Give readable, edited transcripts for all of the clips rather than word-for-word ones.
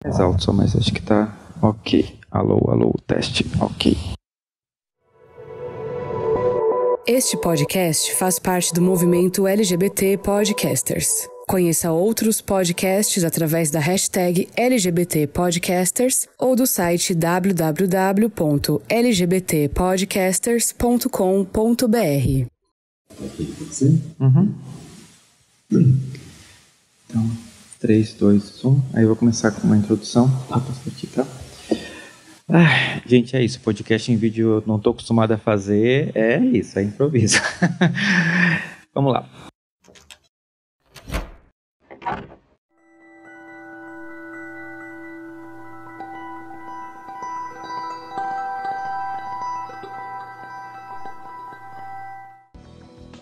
Mais alto só, mas acho que tá ok. Alô, teste, ok. Este podcast faz parte do movimento LGBT Podcasters. Conheça outros podcasts através da hashtag LGBT Podcasters ou do site www.lgbtpodcasters.com.br. Uhum. Então, 3, 2, 1. Aí eu vou começar com uma introdução. Posso partir, tá? Gente, é isso. Podcast em vídeo eu não estou acostumado a fazer. É isso, é improviso. Vamos lá.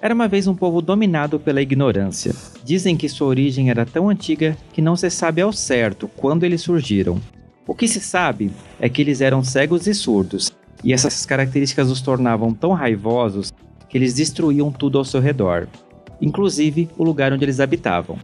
Era uma vez um povo dominado pela ignorância. Dizem que sua origem era tão antiga que não se sabe ao certo quando eles surgiram. O que se sabe é que eles eram cegos e surdos, e essas características os tornavam tão raivosos que eles destruíam tudo ao seu redor, inclusive o lugar onde eles habitavam.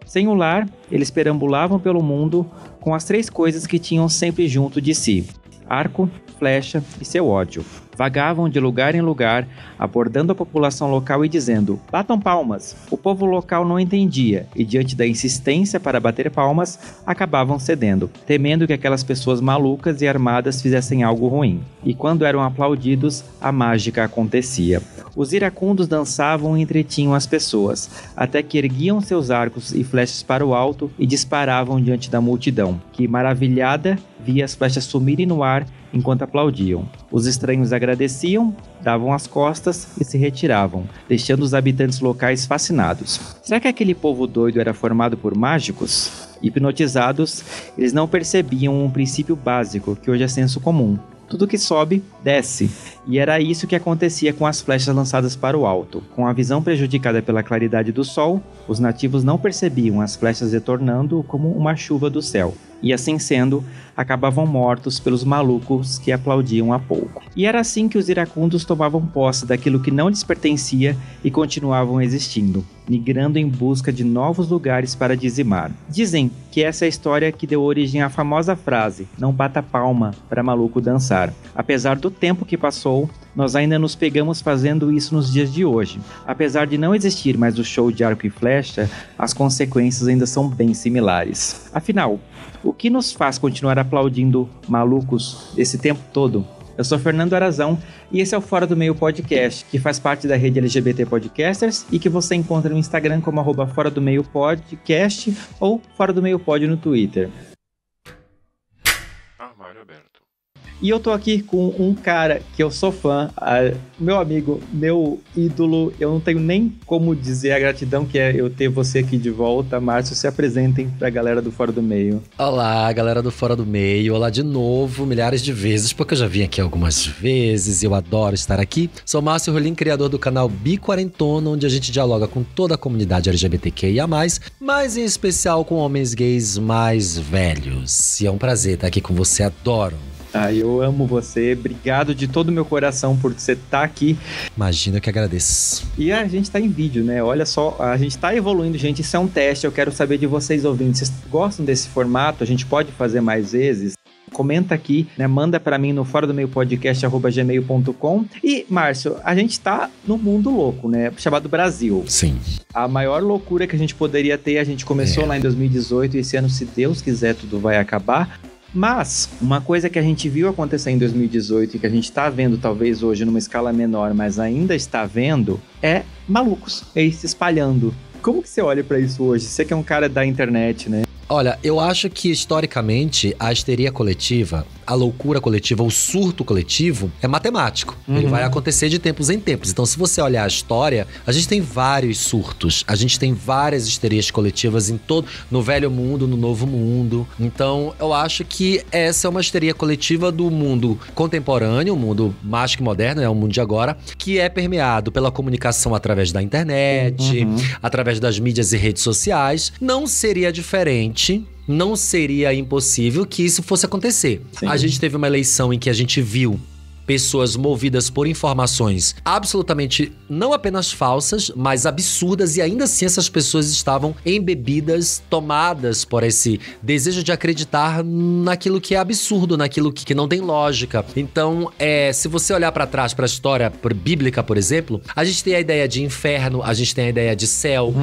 Sem um lar, eles perambulavam pelo mundo com as 3 coisas que tinham sempre junto de si: arco, flecha e seu ódio. Vagavam de lugar em lugar, abordando a população local e dizendo: batam palmas. O povo local não entendia e, diante da insistência para bater palmas, acabavam cedendo, temendo que aquelas pessoas malucas e armadas fizessem algo ruim. E quando eram aplaudidos, a mágica acontecia. Os iracundos dançavam e entretinham as pessoas, até que erguiam seus arcos e flechas para o alto e disparavam diante da multidão, que, maravilhada, via as flechas sumirem no ar enquanto aplaudiam. Os estranhos agradeciam, davam as costas e se retiravam, deixando os habitantes locais fascinados. Será que aquele povo doido era formado por mágicos? Hipnotizados, eles não percebiam um princípio básico que hoje é senso comum. Tudo que sobe, desce. E era isso que acontecia com as flechas lançadas para o alto. Com a visão prejudicada pela claridade do sol, os nativos não percebiam as flechas retornando como uma chuva do céu. E assim sendo, acabavam mortos pelos malucos que aplaudiam há pouco. E era assim que os iracundos tomavam posse daquilo que não lhes pertencia e continuavam existindo, migrando em busca de novos lugares para dizimar. Dizem que essa é a história que deu origem à famosa frase: não bata palma para maluco dançar. Apesar do tempo que passou, nós ainda nos pegamos fazendo isso nos dias de hoje. Apesar de não existir mais o show de arco e flecha, as consequências ainda são bem similares. Afinal, o que nos faz continuar aplaudindo malucos esse tempo todo? Eu sou Fernando Arazão e esse é o Fora do Meio Podcast, que faz parte da rede LGBT Podcasters e que você encontra no Instagram como @Fora do Meio Podcast ou Fora do Meio Pod no Twitter. Armário aberto. E eu tô aqui com um cara que eu sou fã, meu amigo, meu ídolo. Eu não tenho nem como dizer a gratidão que é eu ter você aqui de volta. Márcio, se apresentem pra galera do Fora do Meio. Olá, galera do Fora do Meio. Olá de novo, milhares de vezes, porque eu já vim aqui algumas vezes e eu adoro estar aqui. Sou Márcio Rolim, criador do canal Biquarentona, onde a gente dialoga com toda a comunidade LGBTQIA+, mas em especial com homens gays mais velhos. E é um prazer estar aqui com você, adoro. Eu amo você, obrigado de todo o meu coração por você estar aqui. Imagina que agradeço. E a gente tá em vídeo, né? Olha só, a gente tá evoluindo, gente, isso é um teste, eu quero saber de vocês ouvindo. Vocês gostam desse formato? A gente pode fazer mais vezes? Comenta aqui, né? Manda pra mim no fora do meio podcast@gmail.com. E, Márcio, a gente tá no mundo louco, né? Chamado Brasil. Sim. A maior loucura que a gente poderia ter, a gente começou lá em 2018 e esse ano, se Deus quiser, tudo vai acabar. Mas uma coisa que a gente viu acontecer em 2018 e que a gente está vendo talvez hoje numa escala menor, mas ainda está vendo, é malucos, eles se espalhando. Como que você olha para isso hoje? Você que é um cara da internet, né? Olha, eu acho que historicamente a histeria coletiva, a loucura coletiva, o surto coletivo é matemático. Ele vai acontecer de tempos em tempos. Então, se você olhar a história, a gente tem vários surtos. A gente tem várias histerias coletivas no velho mundo, no novo mundo. Então, eu acho que essa é uma histeria coletiva do mundo contemporâneo, o mundo mágico e moderno, é o mundo de agora, que é permeado pela comunicação através da internet, através das mídias e redes sociais. Não seria diferente. Não seria impossível que isso fosse acontecer. Sim. A gente teve uma eleição em que a gente viu pessoas movidas por informações absolutamente não apenas falsas, mas absurdas, e ainda assim essas pessoas estavam embebidas, tomadas por esse desejo de acreditar naquilo que é absurdo, naquilo que não tem lógica. Então, se você olhar pra trás, pra história bíblica, por exemplo, a gente tem a ideia de inferno, a gente tem a ideia de céu,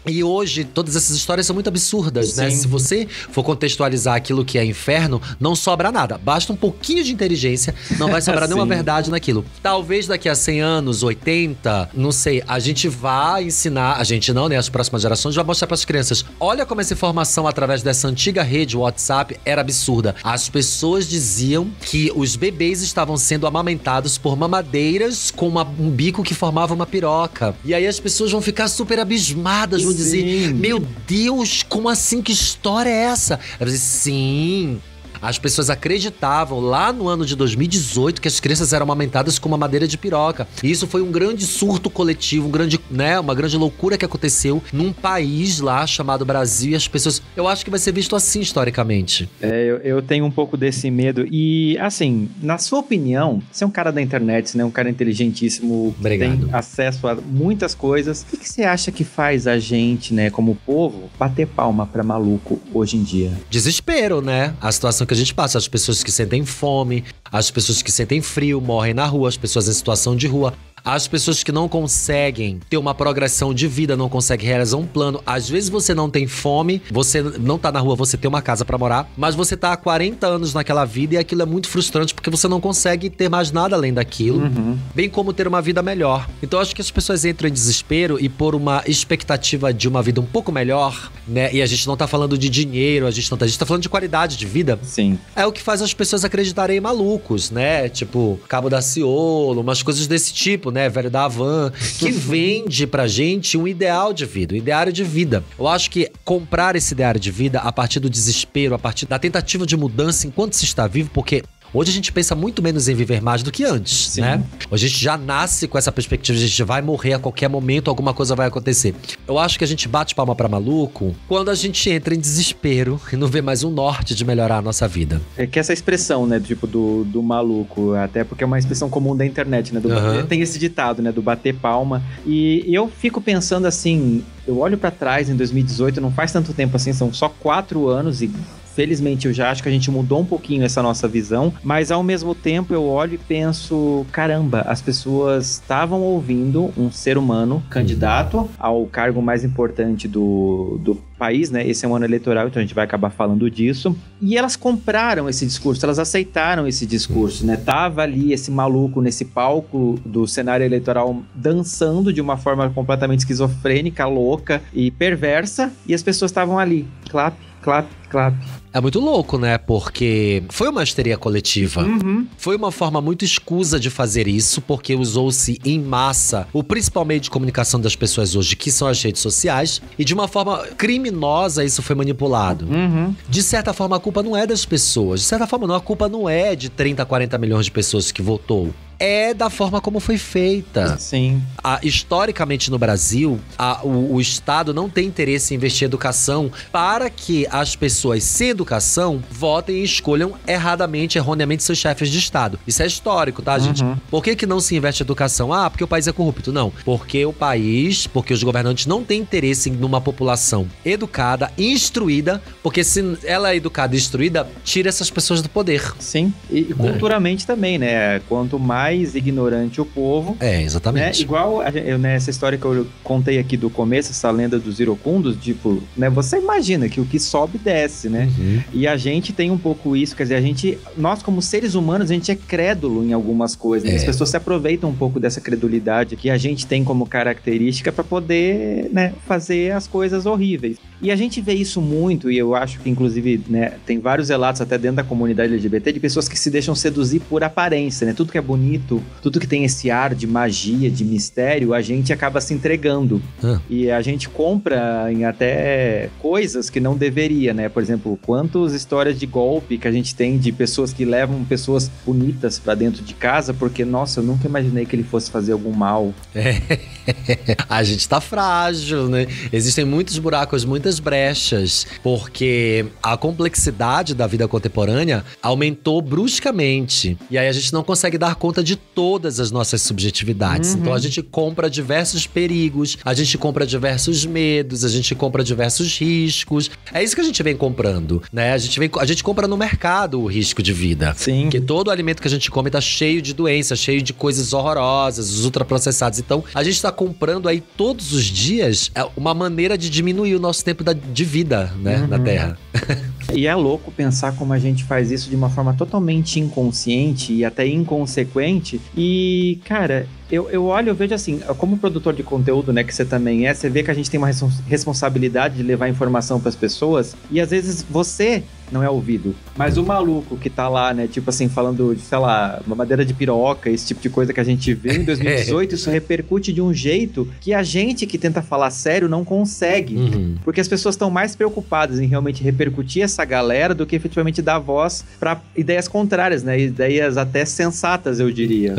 e hoje todas essas histórias são muito absurdas, né? Se você for contextualizar aquilo que é inferno, não sobra nada. Basta um pouquinho de inteligência, não vai sobrar nenhuma verdade naquilo. Talvez daqui a 100 anos, 80, não sei, a gente vai ensinar, a gente não, né? As próximas gerações vai mostrar pras crianças. Olha como essa informação através dessa antiga rede WhatsApp era absurda. As pessoas diziam que os bebês estavam sendo amamentados por mamadeiras com um bico que formava uma piroca. E aí as pessoas vão ficar super abismadas, vão dizer, meu Deus, como assim? Que história é essa? Ela diz, sim. As pessoas acreditavam lá no ano de 2018 que as crianças eram amamentadas com uma madeira de piroca. E isso foi um grande surto coletivo, uma grande loucura que aconteceu num país lá chamado Brasil. E as pessoas... Eu acho que vai ser visto assim historicamente. Eu tenho um pouco desse medo. E, assim, na sua opinião, você é um cara da internet, né? Um cara inteligentíssimo. Obrigado. Tem acesso a muitas coisas. O que você acha que faz a gente, né, como povo, bater palma pra maluco hoje em dia? Desespero, né? A situação que a gente passa, as pessoas que sentem fome, as pessoas que sentem frio, morrem na rua, as pessoas em situação de rua, as pessoas que não conseguem ter uma progressão de vida, não conseguem realizar um plano. Às vezes você não tem fome, você não tá na rua, você tem uma casa pra morar, mas você tá há 40 anos naquela vida e aquilo é muito frustrante porque você não consegue ter mais nada além daquilo, bem como ter uma vida melhor. Então eu acho que as pessoas entram em desespero e por uma expectativa de uma vida um pouco melhor, né? E a gente não tá falando de dinheiro, a gente tá falando de qualidade de vida. Sim. É o que faz as pessoas acreditarem em malucos, né? Tipo, Cabo da Ciolo, umas coisas desse tipo, né? Velho da Havan, que vende pra gente um ideal de vida, um ideário de vida. Eu acho que comprar esse ideário de vida a partir do desespero, a partir da tentativa de mudança enquanto se está vivo, porque hoje a gente pensa muito menos em viver mais do que antes, Sim. né? Hoje a gente já nasce com essa perspectiva de a gente vai morrer a qualquer momento, alguma coisa vai acontecer. Eu acho que a gente bate palma pra maluco quando a gente entra em desespero e não vê mais um norte de melhorar a nossa vida. É que essa expressão, né, tipo, do maluco, até porque é uma expressão comum da internet, né, tem esse ditado, né, do bater palma, e eu fico pensando assim, eu olho pra trás em 2018, não faz tanto tempo assim, são só 4 anos e... Felizmente, eu já acho que a gente mudou um pouquinho essa nossa visão, mas ao mesmo tempo eu olho e penso, caramba, as pessoas estavam ouvindo um ser humano candidato ao cargo mais importante do país, né? Esse é um ano eleitoral, então a gente vai acabar falando disso. E elas compraram esse discurso, elas aceitaram esse discurso, né? Tava ali esse maluco nesse palco do cenário eleitoral dançando de uma forma completamente esquizofrênica, louca e perversa, e as pessoas estavam ali, clap, clap, clap. É muito louco, né? Porque foi uma histeria coletiva. Foi uma forma muito escusa de fazer isso, porque usou-se em massa o principal meio de comunicação das pessoas hoje, que são as redes sociais, e de uma forma criminosa isso foi manipulado. De certa forma, a culpa não é das pessoas. De certa forma, não, a culpa não é de 30, 40 milhões de pessoas que votou. É da forma como foi feita. Sim. Historicamente no Brasil, o Estado não tem interesse em investir em educação para que as pessoas sem educação votem e escolham erroneamente seus chefes de Estado. Isso é histórico, tá, gente? Por que não se investe em educação? Ah, porque o país é corrupto. Não. Porque os governantes não têm interesse numa população educada, instruída, porque se ela é educada e instruída, tira essas pessoas do poder. Sim. E culturalmente também, né? Quanto mais ignorante o povo. Exatamente. Né? Igual essa história que eu contei aqui do começo, essa lenda dos iracundos, tipo, né? Você imagina que o que sobe desce, né? E a gente tem um pouco isso, quer dizer, nós como seres humanos, a gente é crédulo em algumas coisas. Né? As pessoas se aproveitam um pouco dessa credulidade que a gente tem como característica para poder, né, fazer as coisas horríveis. E a gente vê isso muito, e eu acho que inclusive, né, tem vários relatos até dentro da comunidade LGBT de pessoas que se deixam seduzir por aparência, né? Tudo que é bonito, tudo que tem esse ar de magia, de mistério, a gente acaba se entregando. E a gente compra em até coisas que não deveria, né? Por exemplo, quantas histórias de golpe que a gente tem de pessoas que levam pessoas bonitas pra dentro de casa, porque, nossa, eu nunca imaginei que ele fosse fazer algum mal. A gente tá frágil, né? Existem muitos buracos, muitas muitas brechas, porque a complexidade da vida contemporânea aumentou bruscamente. E aí a gente não consegue dar conta de todas as nossas subjetividades. Então a gente compra diversos perigos, a gente compra diversos medos, a gente compra diversos riscos. É isso que a gente vem comprando, né? A gente compra no mercado o risco de vida. Sim. Porque todo alimento que a gente come tá cheio de doenças, cheio de coisas horrorosas, os ultraprocessados. Então, a gente tá comprando aí todos os dias uma maneira de diminuir o nosso tempo de vida, né, na Terra. E é louco pensar como a gente faz isso de uma forma totalmente inconsciente e até inconsequente. E, cara, eu olho, eu vejo assim, como produtor de conteúdo, né, que você também você vê que a gente tem uma responsabilidade de levar informação para as pessoas. E às vezes você não é ouvido, mas o maluco que tá lá, né, tipo assim, falando de, sei lá, uma madeira de piroca, esse tipo de coisa que a gente vê em 2018, isso repercute de um jeito que a gente que tenta falar sério não consegue. Porque as pessoas estão mais preocupadas em realmente repercutir essa galera do que efetivamente dar voz para ideias contrárias, né, ideias até sensatas, eu diria.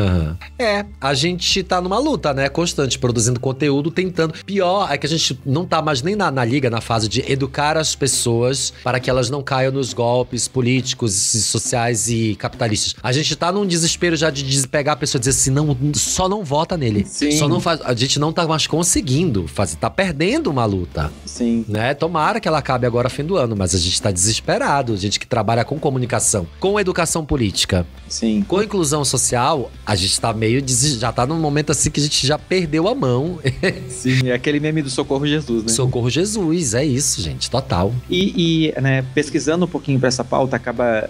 A gente tá numa luta, né, constante, produzindo conteúdo, tentando. Pior é que a gente não tá mais nem na liga, na fase de educar as pessoas para que elas não caiam nos golpes políticos, sociais e capitalistas. A gente tá num desespero já de pegar a pessoa e dizer assim, não, só não vota nele. Sim. Só não faz. A gente não tá mais conseguindo fazer, tá perdendo uma luta. Sim. Né? Tomara que ela acabe agora fim do ano, mas a gente tá desesperado. A gente que trabalha com comunicação, com educação política, Sim. com inclusão social, a gente tá meio já tá num momento assim que a gente já perdeu a mão. Sim, é aquele meme do Socorro Jesus, né? Socorro Jesus, é isso, gente, total. E né, pesquisando um pouquinho pra essa pauta,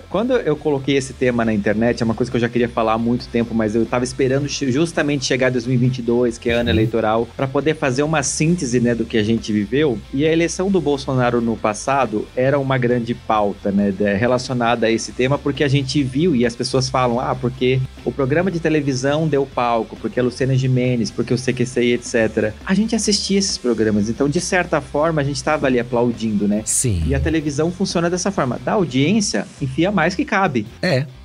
quando eu coloquei esse tema na internet, é uma coisa que eu já queria falar há muito tempo, mas eu tava esperando justamente chegar 2022, que é ano eleitoral, pra poder fazer uma síntese, né, do que a gente viveu. E a eleição do Bolsonaro no passado era uma grande pauta, né, relacionada a esse tema, porque a gente viu, e as pessoas falam, porque o programa de televisão deu palco, porque a Luciana Gimenez, porque o CQC, etc. A gente assistia esses programas, então, de certa forma, a gente estava ali aplaudindo, né? Sim. E a televisão funciona dessa forma. Da audiência, enfia mais que cabe.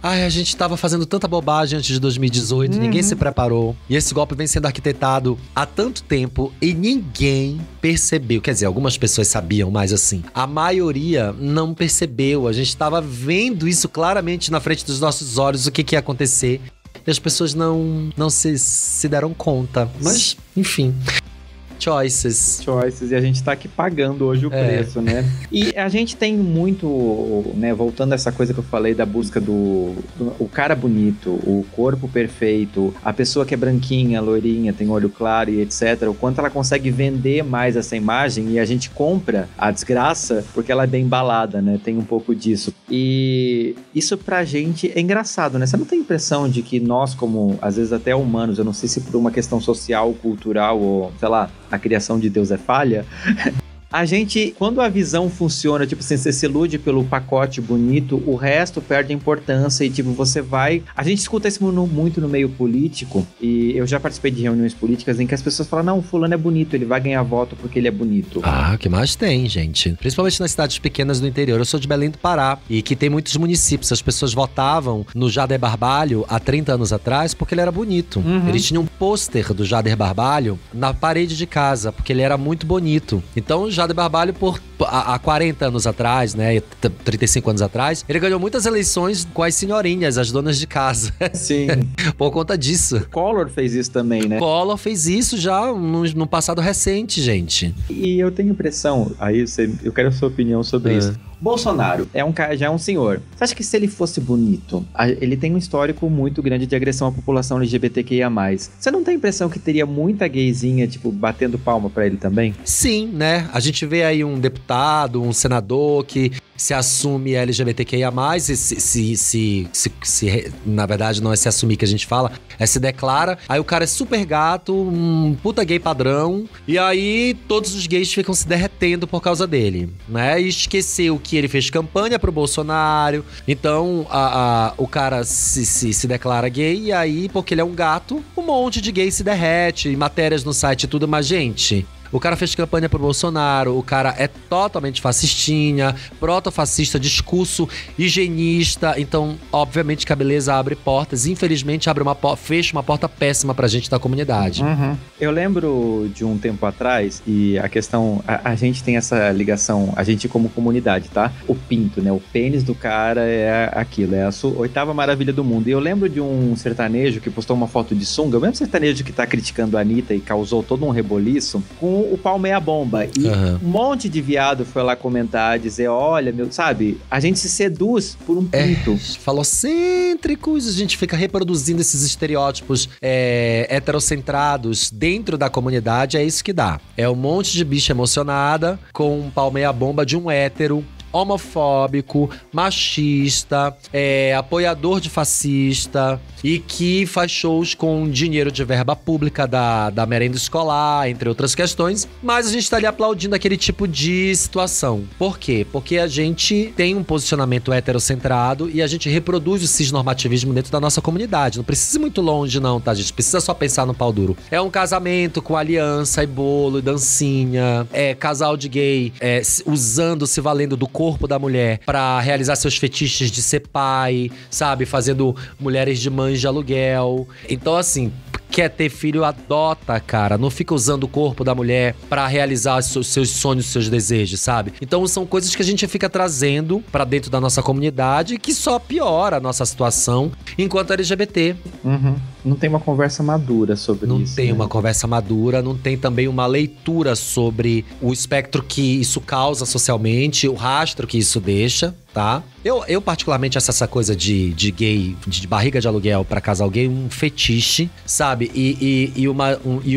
A gente tava fazendo tanta bobagem antes de 2018, ninguém se preparou. E esse golpe vem sendo arquitetado há tanto tempo e ninguém percebeu. Quer dizer, algumas pessoas sabiam, mas assim, a maioria não percebeu. A gente tava vendo isso claramente na frente dos nossos olhos, o que ia acontecer. E as pessoas não se deram conta. Mas, enfim... Choices, e a gente tá aqui pagando hoje o preço, né? E a gente tem muito, né, voltando a essa coisa que eu falei da busca do o cara bonito, o corpo perfeito, a pessoa que é branquinha, loirinha, tem olho claro e etc, o quanto ela consegue vender mais essa imagem e a gente compra a desgraça porque ela é bem embalada, né? Tem um pouco disso. E isso pra gente é engraçado, né? Você não tem impressão de que nós, como, às vezes até humanos, eu não sei se por uma questão social, cultural ou, sei lá, a criação de Deus é falha, a gente, quando a visão funciona, tipo assim, você se ilude pelo pacote bonito, o resto perde a importância e tipo, você vai... A gente escuta isso muito no meio político e eu já participei de reuniões políticas em que as pessoas falam, não, fulano é bonito, ele vai ganhar voto porque ele é bonito. O que mais tem, gente? Principalmente nas cidades pequenas do interior. Eu sou de Belém do Pará e que tem muitos municípios. As pessoas votavam no Jader Barbalho há 30 anos atrás porque ele era bonito. Eles tinham um pôster do Jader Barbalho na parede de casa, porque ele era muito bonito. Então, Jader Barbalho, há 40 anos atrás, né, 35 anos atrás, ele ganhou muitas eleições com as senhorinhas, as donas de casa. Sim. Por conta disso. Collor fez isso também, né? Collor fez isso já no passado recente, gente. E eu tenho impressão, eu quero a sua opinião sobre isso. Bolsonaro já é um senhor. Você acha que se ele fosse bonito, ele tem um histórico muito grande de agressão à população LGBTQIA+. Você não tem a impressão que teria muita gayzinha, tipo, batendo palma pra ele também? Sim, né? A gente vê aí um deputado, um senador que se assume LGBTQIA+, e na verdade não é se assumir que a gente fala, se declara, aí o cara é super gato, um puta gay padrão, e aí todos os gays ficam se derretendo por causa dele, né? E esqueceu que ele fez campanha pro Bolsonaro, então o cara se declara gay, e aí, porque ele é um gato, um monte de gay se derrete, matérias no site e tudo, mas gente... o cara fez campanha pro Bolsonaro, o cara é totalmente fascistinha, protofascista, discurso higienista. Então, obviamente que a beleza abre portas. Infelizmente, fecha uma porta péssima pra gente da comunidade. Eu lembro de um tempo atrás, e a questão, a gente tem essa ligação, a gente como comunidade, tá? O pinto, né? O pênis do cara é aquilo, é a oitava maravilha do mundo. E eu lembro de um sertanejo que postou uma foto de sunga, o mesmo sertanejo que tá criticando a Anitta e causou todo um reboliço, com o pau meia bomba. E um monte de viado foi lá comentar, dizer, olha, meu, sabe? A gente se seduz por um pinto. Falocêntricos, a gente fica reproduzindo esses estereótipos heterocentrados dentro da comunidade, é isso que dá. É um monte de bicha emocionada com um pau meia bomba de um hétero homofóbico, machista, apoiador de fascista e que faz shows com dinheiro de verba pública da merenda escolar, entre outras questões. Mas a gente tá ali aplaudindo aquele tipo de situação. Por quê? Porque a gente tem um posicionamento heterocentrado e a gente reproduz o cisnormativismo dentro da nossa comunidade. Não precisa ir muito longe não, tá, gente? Precisa só pensar no pau duro. É um casamento com aliança e bolo e dancinha. É casal de gay se valendo do corpo da mulher pra realizar seus fetiches de ser pai, sabe? Fazendo mulheres de mães de aluguel. Então, assim, quer ter filho, adota, cara. Não fica usando o corpo da mulher pra realizar seus sonhos, seus desejos, sabe? Então, são coisas que a gente fica trazendo pra dentro da nossa comunidade que só piora a nossa situação enquanto LGBT. Não tem uma conversa madura sobre isso. Não tem uma conversa madura, não tem também uma leitura sobre o espectro que isso causa socialmente, o rastro que isso deixa, tá? Eu particularmente acho essa coisa de gay, de barriga de aluguel pra casal gay, um fetiche, sabe? E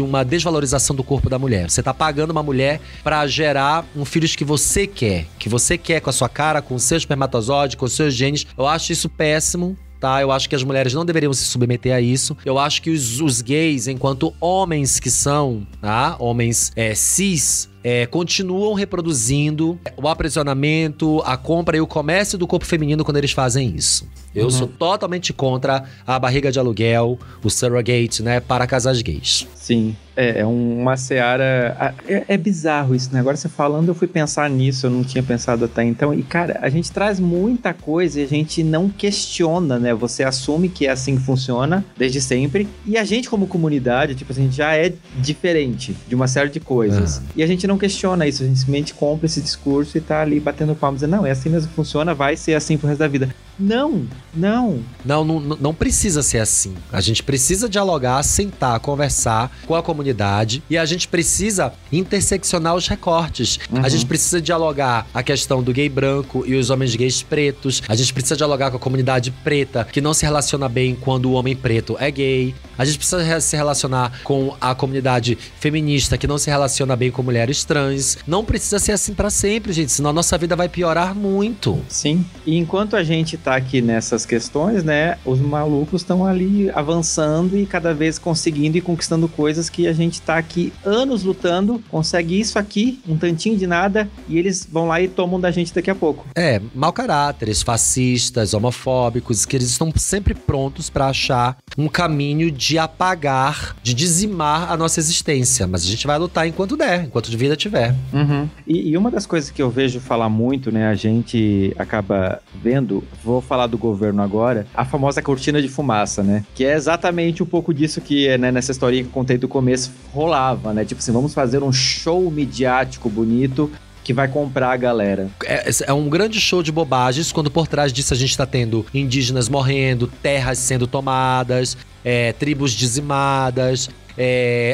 uma desvalorização do corpo da mulher. Você tá pagando uma mulher pra gerar filhos que você quer com a sua cara, com o seu espermatozoide, com os seus genes. Eu acho isso péssimo. Tá? Eu acho que as mulheres não deveriam se submeter a isso. Eu acho que os gays, enquanto homens que são, tá? Homens cis, continuam reproduzindo o aprisionamento, a compra e o comércio do corpo feminino quando eles fazem isso. Eu sou totalmente contra a barriga de aluguel, o surrogate, né, para casais gays. Sim, é uma seara... É bizarro isso, né? Agora você falando, eu fui pensar nisso, eu não tinha pensado até então. E, cara, a gente traz muita coisa e a gente não questiona, né? Você assume que é assim que funciona, desde sempre. E a gente, como comunidade, tipo assim, a gente já é diferente de uma série de coisas. E a gente não questiona isso, a gente simplesmente compra esse discurso e tá ali batendo palmas, dizendo, não, é assim mesmo que funciona, vai ser assim pro resto da vida. Não precisa ser assim. A gente precisa dialogar, sentar, conversar com a comunidade e a gente precisa interseccionar os recortes. A gente precisa dialogar a questão do gay branco e os homens gays pretos. A gente precisa dialogar com a comunidade preta, que não se relaciona bem quando o homem preto é gay. A gente precisa se relacionar com a comunidade feminista, que não se relaciona bem com mulheres trans. Não precisa ser assim pra sempre, gente, senão a nossa vida vai piorar muito. Sim, e enquanto a gente tá aqui nessas questões, né, os malucos estão ali avançando e cada vez conseguindo e conquistando coisas que a gente tá aqui anos lutando, consegue isso aqui, um tantinho de nada, e eles vão lá e tomam da gente daqui a pouco. Mau caráteres, fascistas, homofóbicos, que eles estão sempre prontos pra achar um caminho de apagar, de dizimar a nossa existência, mas a gente vai lutar enquanto der, enquanto de vida tiver. E uma das coisas que eu vejo falar muito, né, a gente acaba vendo, vou falar do governo agora, a famosa cortina de fumaça, né, que é exatamente um pouco disso que, né, nessa historinha que eu contei do começo, rolava, né, tipo assim, vamos fazer um show midiático bonito que vai comprar a galera. É um grande show de bobagens, quando por trás disso a gente tá tendo indígenas morrendo, terras sendo tomadas, tribos dizimadas,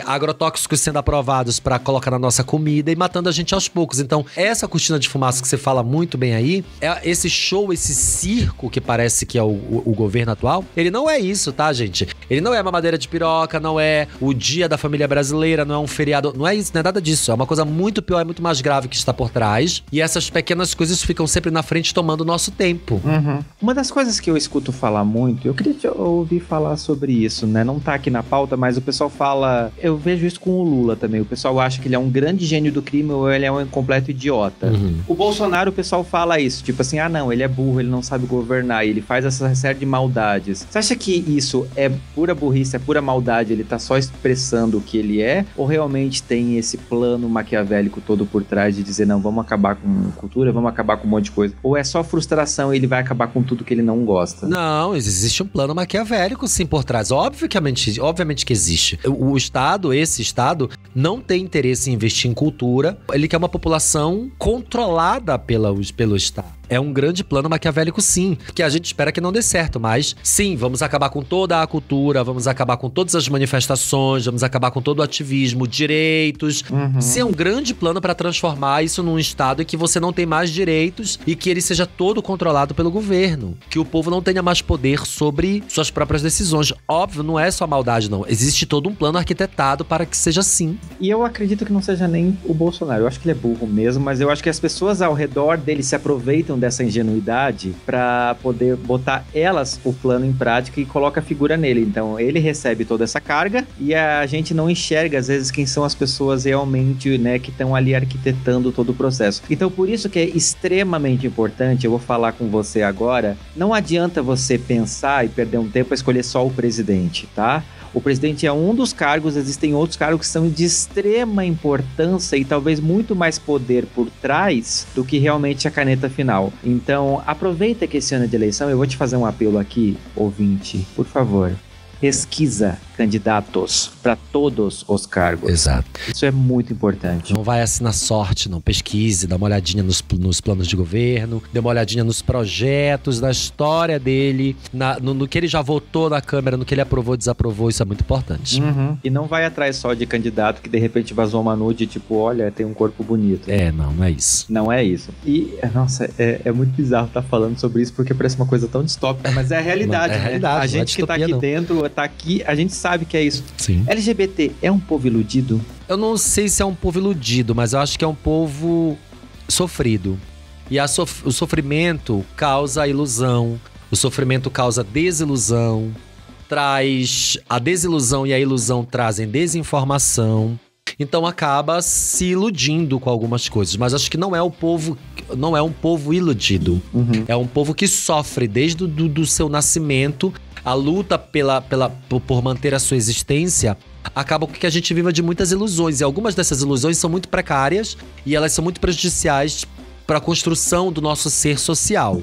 agrotóxicos sendo aprovados pra colocar na nossa comida e matando a gente aos poucos. Então, essa cortina de fumaça que você fala muito bem aí, esse show, esse circo que parece que é o governo atual, ele não é isso, tá, gente? Ele não é mamadeira de piroca, não é o dia da família brasileira, não é um feriado, não é isso, não é nada disso. É uma coisa muito pior, é muito mais grave que está por trás. E essas pequenas coisas ficam sempre na frente tomando o nosso tempo. Uma das coisas que eu escuto falar muito, eu queria te ouvir falar sobre isso, né? Não tá aqui na pauta, mas o pessoal fala fala... Eu vejo isso com o Lula também. O pessoal acha que ele é um grande gênio do crime ou ele é um completo idiota. O Bolsonaro, o pessoal fala isso. Tipo assim, não, ele é burro, ele não sabe governar, ele faz essa série de maldades. Você acha que isso é pura burrice, é pura maldade, ele tá só expressando o que ele é? Ou realmente tem esse plano maquiavélico todo por trás de dizer, não, vamos acabar com cultura, vamos acabar com um monte de coisa? Ou é só frustração e ele vai acabar com tudo que ele não gosta? Não, existe um plano maquiavélico sim por trás. Obviamente que existe. Esse Estado, não tem interesse em investir em cultura. Ele quer uma população controlada pelo Estado. É um grande plano maquiavélico, sim, que a gente espera que não dê certo, mas sim, vamos acabar com toda a cultura, vamos acabar com todas as manifestações, vamos acabar com todo o ativismo, direitos. Sim, é um grande plano para transformar isso num estado em que você não tem mais direitos e que ele seja todo controlado pelo governo, que o povo não tenha mais poder sobre suas próprias decisões. Óbvio, não é só maldade, não. Existe todo um plano arquitetado para que seja assim. E eu acredito que não seja nem o Bolsonaro. Eu acho que ele é burro mesmo, mas eu acho que as pessoas ao redor dele se aproveitam dessa ingenuidade para poder botar o plano em prática e coloca a figura nele. Então ele recebe toda essa carga e a gente não enxerga às vezes quem são as pessoas realmente, né, que estão ali arquitetando todo o processo. Então por isso que é extremamente importante, eu vou falar com você agora, não adianta você pensar e perder um tempo a escolher só o presidente, tá? O presidente é um dos cargos, existem outros cargos que são de extrema importância e talvez muito mais poder por trás do que realmente a caneta final. Então, aproveita que esse ano é de eleição, eu vou te fazer um apelo aqui, ouvinte, por favor. Pesquisa candidatos para todos os cargos. Exato. Isso é muito importante. Não vai assim na sorte, não. Pesquise, dá uma olhadinha nos planos de governo, dê uma olhadinha nos projetos, na história dele, no que ele já votou na Câmara, no que ele aprovou, desaprovou. Isso é muito importante. E não vai atrás só de candidato que de repente vazou uma nude, tipo, olha, tem um corpo bonito. Não é isso. Não é isso. E, nossa, é muito bizarro estar falando sobre isso, porque parece uma coisa tão distópica, mas é a realidade, É a realidade, A gente que tá aqui dentro, tá aqui, a gente sabe que é isso. Sim. LGBT é um povo iludido? Eu não sei se é um povo iludido, mas eu acho que é um povo sofrido. E o sofrimento causa ilusão, o sofrimento causa desilusão, a desilusão e a ilusão trazem desinformação. Então acaba se iludindo com algumas coisas. Mas acho que não é um povo iludido. É um povo que sofre desde do seu nascimento. A luta por manter a sua existência acaba com que a gente viva de muitas ilusões. E algumas dessas ilusões são muito precárias e elas são muito prejudiciais para a construção do nosso ser social.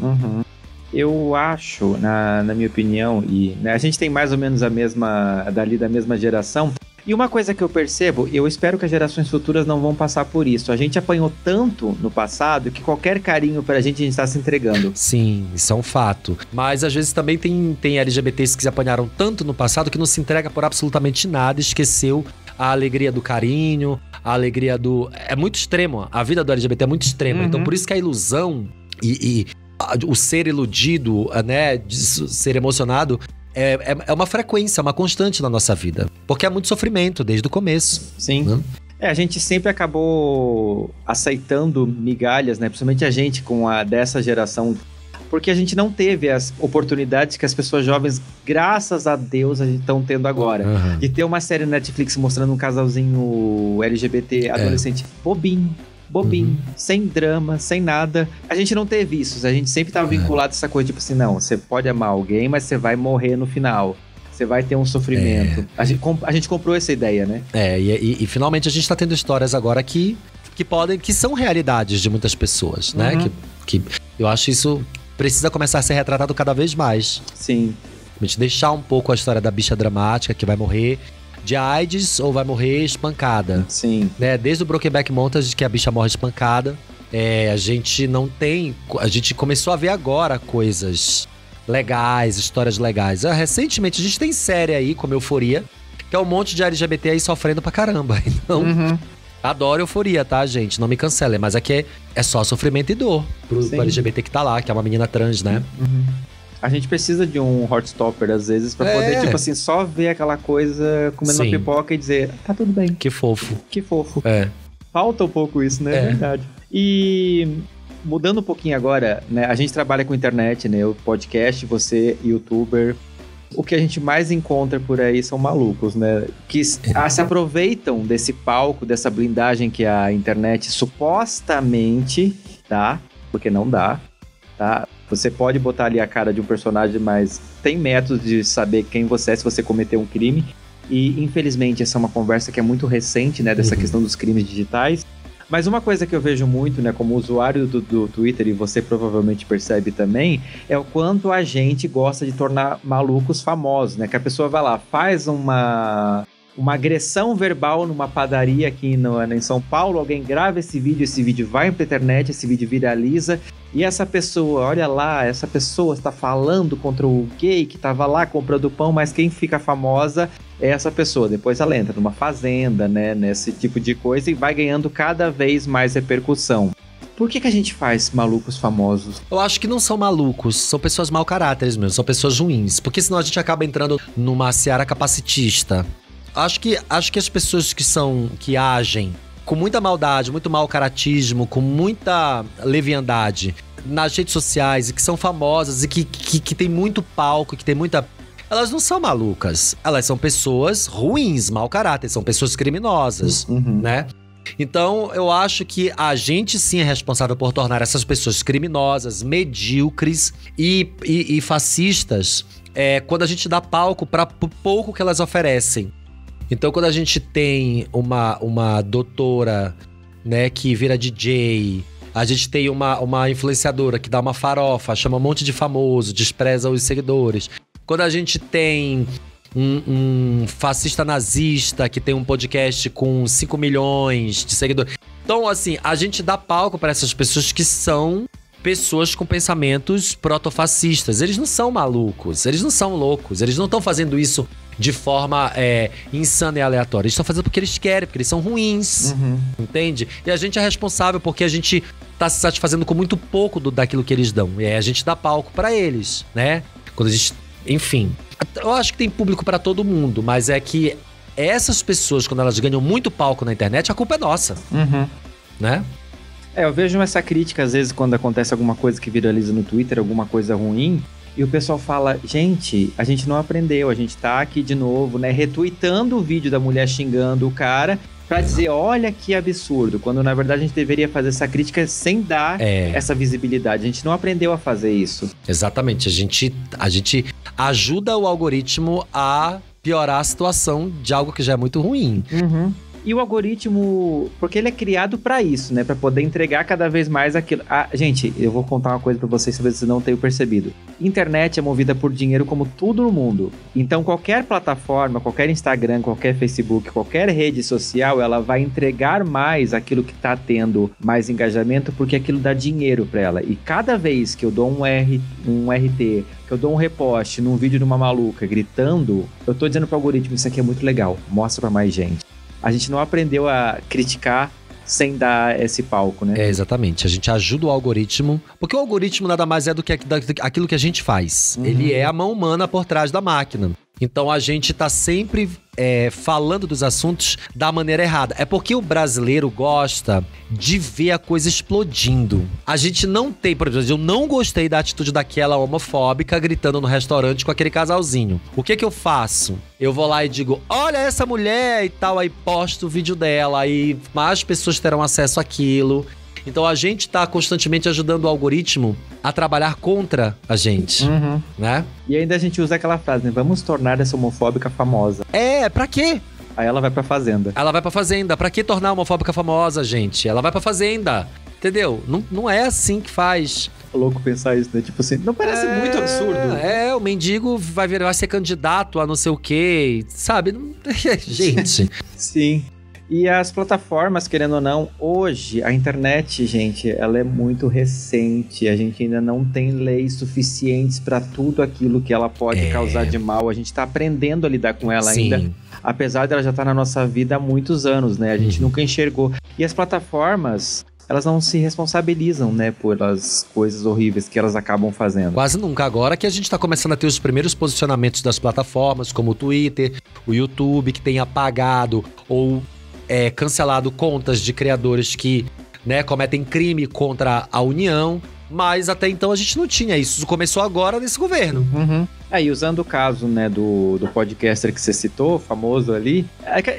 Eu acho, na minha opinião, e né, a gente tem mais ou menos da mesma geração. E uma coisa que eu percebo, eu espero que as gerações futuras não vão passar por isso. A gente apanhou tanto no passado que qualquer carinho pra gente, a gente tá se entregando. Sim, isso é um fato. Mas às vezes também tem LGBTs que se apanharam tanto no passado que não se entrega por absolutamente nada, esqueceu a alegria do carinho, a alegria do... É muito extremo, a vida do LGBT é muito extrema. Então por isso que a ilusão e o ser iludido, né, de ser emocionado... É uma frequência, uma constante na nossa vida. Porque é muito sofrimento desde o começo. Sim. Né? A gente sempre acabou aceitando migalhas, né? Principalmente a gente dessa geração. Porque a gente não teve as oportunidades que as pessoas jovens, graças a Deus, a gente estão tendo agora. De ter uma série no Netflix mostrando um casalzinho LGBT adolescente bobinho, sem drama, sem nada. A gente não teve isso, a gente sempre tava vinculado a essa coisa, tipo assim, não, você pode amar alguém, mas você vai morrer no final. Você vai ter um sofrimento. A gente comprou essa ideia, né? E finalmente a gente tá tendo histórias agora que são realidades de muitas pessoas, né? Que eu acho isso precisa começar a ser retratado cada vez mais. Sim. A gente deixar um pouco a história da bicha dramática que vai morrer de AIDS ou vai morrer espancada. Sim. Né? Desde o Brokeback Mountain, que a bicha morre espancada. A gente começou a ver agora coisas legais, histórias legais. Recentemente, a gente tem série aí, como Euforia, que é um monte de LGBT aí sofrendo pra caramba. Então, adoro Euforia, tá, gente? Não me cancelem, mas aqui é só sofrimento e dor pro LGBT que tá lá, que é uma menina trans, né? A gente precisa de um Heartstopper, às vezes, pra poder, tipo assim, só ver aquela coisa comendo uma pipoca e dizer, tá tudo bem. Que fofo. Que fofo. Falta um pouco isso, né? É verdade. E mudando um pouquinho agora, né? A gente trabalha com internet, né? O podcast, você, youtuber. o que a gente mais encontra por aí são malucos, né? Que se aproveitam desse palco, dessa blindagem que a internet supostamente dá, porque não dá, tá? Você pode botar ali a cara de um personagem, mas tem métodos de saber quem você é se você cometer um crime. E, infelizmente, essa é uma conversa que é muito recente, né? Dessa questão dos crimes digitais. Mas uma coisa que eu vejo muito, né, como usuário do Twitter, e você provavelmente percebe também, é o quanto a gente gosta de tornar malucos famosos, né? Que a pessoa vai lá, faz uma agressão verbal numa padaria aqui em São Paulo, alguém grava esse vídeo vai pra internet, esse vídeo viraliza, e essa pessoa, olha lá, essa pessoa está falando contra o gay que estava lá comprando pão, mas quem fica famosa é essa pessoa. Depois ela entra numa fazenda, né, nesse tipo de coisa, e vai ganhando cada vez mais repercussão. Por que a gente faz malucos famosos? Eu acho que não são malucos, são pessoas mau caráteres mesmo, são pessoas ruins. Porque senão a gente acaba entrando numa seara capacitista. Acho que as pessoas que agem com muita maldade, muito mau caratismo, com muita leviandade nas redes sociais e que são famosas e que tem muito palco, que tem muita... Elas não são malucas, elas são pessoas ruins, mau caráter, são pessoas criminosas, né? Então, eu acho que a gente sim é responsável por tornar essas pessoas criminosas, medíocres e fascistas quando a gente dá palco para o pouco que elas oferecem. Então, quando a gente tem uma doutora, né, que vira DJ, a gente tem uma influenciadora que dá uma farofa, chama um monte de famoso, despreza os seguidores. Quando a gente tem um fascista nazista que tem um podcast com 5 milhões de seguidores. Então, assim, a gente dá palco para essas pessoas que são pessoas com pensamentos protofascistas. Eles não são malucos, eles não são loucos, eles não estão fazendo isso de forma insana e aleatória. Eles estão fazendo porque eles querem, porque eles são ruins, entende? E a gente é responsável porque a gente tá se satisfazendo com muito pouco daquilo que eles dão. E aí a gente dá palco pra eles, né? Quando a gente... Enfim, eu acho que tem público pra todo mundo, mas é que essas pessoas, quando elas ganham muito palco na internet, a culpa é nossa, né? Eu vejo essa crítica às vezes quando acontece alguma coisa que viraliza no Twitter, alguma coisa ruim, e o pessoal fala, gente, a gente não aprendeu, a gente tá aqui de novo, né, retweetando o vídeo da mulher xingando o cara pra dizer, olha que absurdo, quando na verdade a gente deveria fazer essa crítica sem dar essa visibilidade. A gente não aprendeu a fazer isso. Exatamente, a gente ajuda o algoritmo a piorar a situação de algo que já é muito ruim. E o algoritmo, porque ele é criado pra isso, né? Pra poder entregar cada vez mais aquilo. Gente, eu vou contar uma coisa pra vocês, talvez vocês não tenham percebido. Internet é movida por dinheiro como tudo no mundo. Então qualquer plataforma, qualquer Instagram, qualquer Facebook, qualquer rede social, ela vai entregar mais aquilo que tá tendo mais engajamento, porque aquilo dá dinheiro pra ela. E cada vez que eu dou um RT, que eu dou um repost num vídeo de uma maluca gritando, eu tô dizendo pro algoritmo, isso aqui é muito legal, mostra pra mais gente. A gente não aprendeu a criticar sem dar esse palco, né? Exatamente. A gente ajuda o algoritmo, porque o algoritmo nada mais é do que aquilo que a gente faz. Ele é a mão humana por trás da máquina. Então a gente tá sempre falando dos assuntos da maneira errada. É porque o brasileiro gosta de ver a coisa explodindo. A gente não tem, por exemplo, eu não gostei da atitude daquela homofóbica gritando no restaurante com aquele casalzinho. O que eu faço? Eu vou lá e digo, olha essa mulher e tal, aí posto o vídeo dela, aí mais pessoas terão acesso àquilo. Então a gente tá constantemente ajudando o algoritmo a trabalhar contra a gente, né? E ainda a gente usa aquela frase, né? Vamos tornar essa homofóbica famosa. Pra quê? Aí ela vai pra fazenda. Ela vai pra fazenda. Pra que tornar a homofóbica famosa, gente? Ela vai pra fazenda. Entendeu? Não é assim que faz. É louco pensar isso, né? Tipo assim, não parece muito absurdo? O mendigo vai ser candidato a não sei o quê, sabe? Gente. Sim. E as plataformas, querendo ou não, hoje, a internet, gente, ela é muito recente. A gente ainda não tem leis suficientes para tudo aquilo que ela pode causar de mal. A gente tá aprendendo a lidar com ela ainda. Apesar dela já estar na nossa vida há muitos anos, né? A gente nunca enxergou. E as plataformas, elas não se responsabilizam, né, pelas coisas horríveis que elas acabam fazendo. Quase nunca. Agora que a gente tá começando a ter os primeiros posicionamentos das plataformas, como o Twitter, o YouTube, que tem apagado ou cancelado contas de criadores que, né, cometem crime contra a União. Mas até então a gente não tinha isso. Isso começou agora nesse governo. E usando o caso, né, do podcaster que você citou, famoso ali,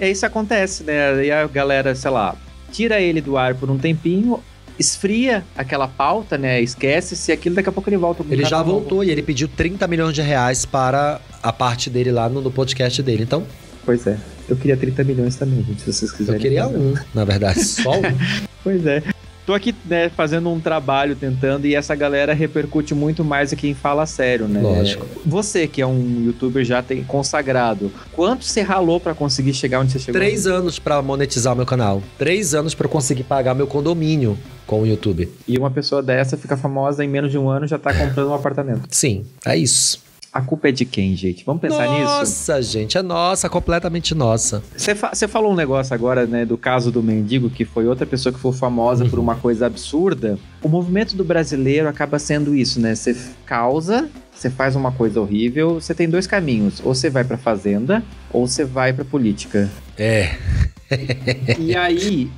isso acontece, né? E a galera, sei lá, tira ele do ar por um tempinho, esfria aquela pauta, né? Esquece-se aquilo, daqui a pouco ele volta. Ele já voltou e ele pediu 30 milhões de reais para a parte dele lá no podcast dele. Então... Pois é. Eu queria 30 milhões também, gente, se vocês quiserem. Eu queria na verdade, só um. Pois é. Tô aqui, né, fazendo um trabalho, tentando, e essa galera repercute muito mais a quem fala sério, né? Lógico. Você, que é um youtuber já consagrado, quanto você ralou pra conseguir chegar onde você chegou? 3 anos pra monetizar o meu canal. 3 anos pra eu conseguir pagar meu condomínio com o YouTube. E uma pessoa dessa fica famosa em menos de um ano, já tá comprando um apartamento. Sim, é isso. A culpa é de quem, gente? Vamos pensar nisso? Nossa, gente, é nossa, completamente nossa. Você falou um negócio agora, né, do caso do mendigo, que foi outra pessoa que foi famosa por uma coisa absurda. O movimento do brasileiro acaba sendo isso, né? Você causa, você faz uma coisa horrível, você tem 2 caminhos. Ou você vai pra fazenda, ou você vai pra política. É. E aí,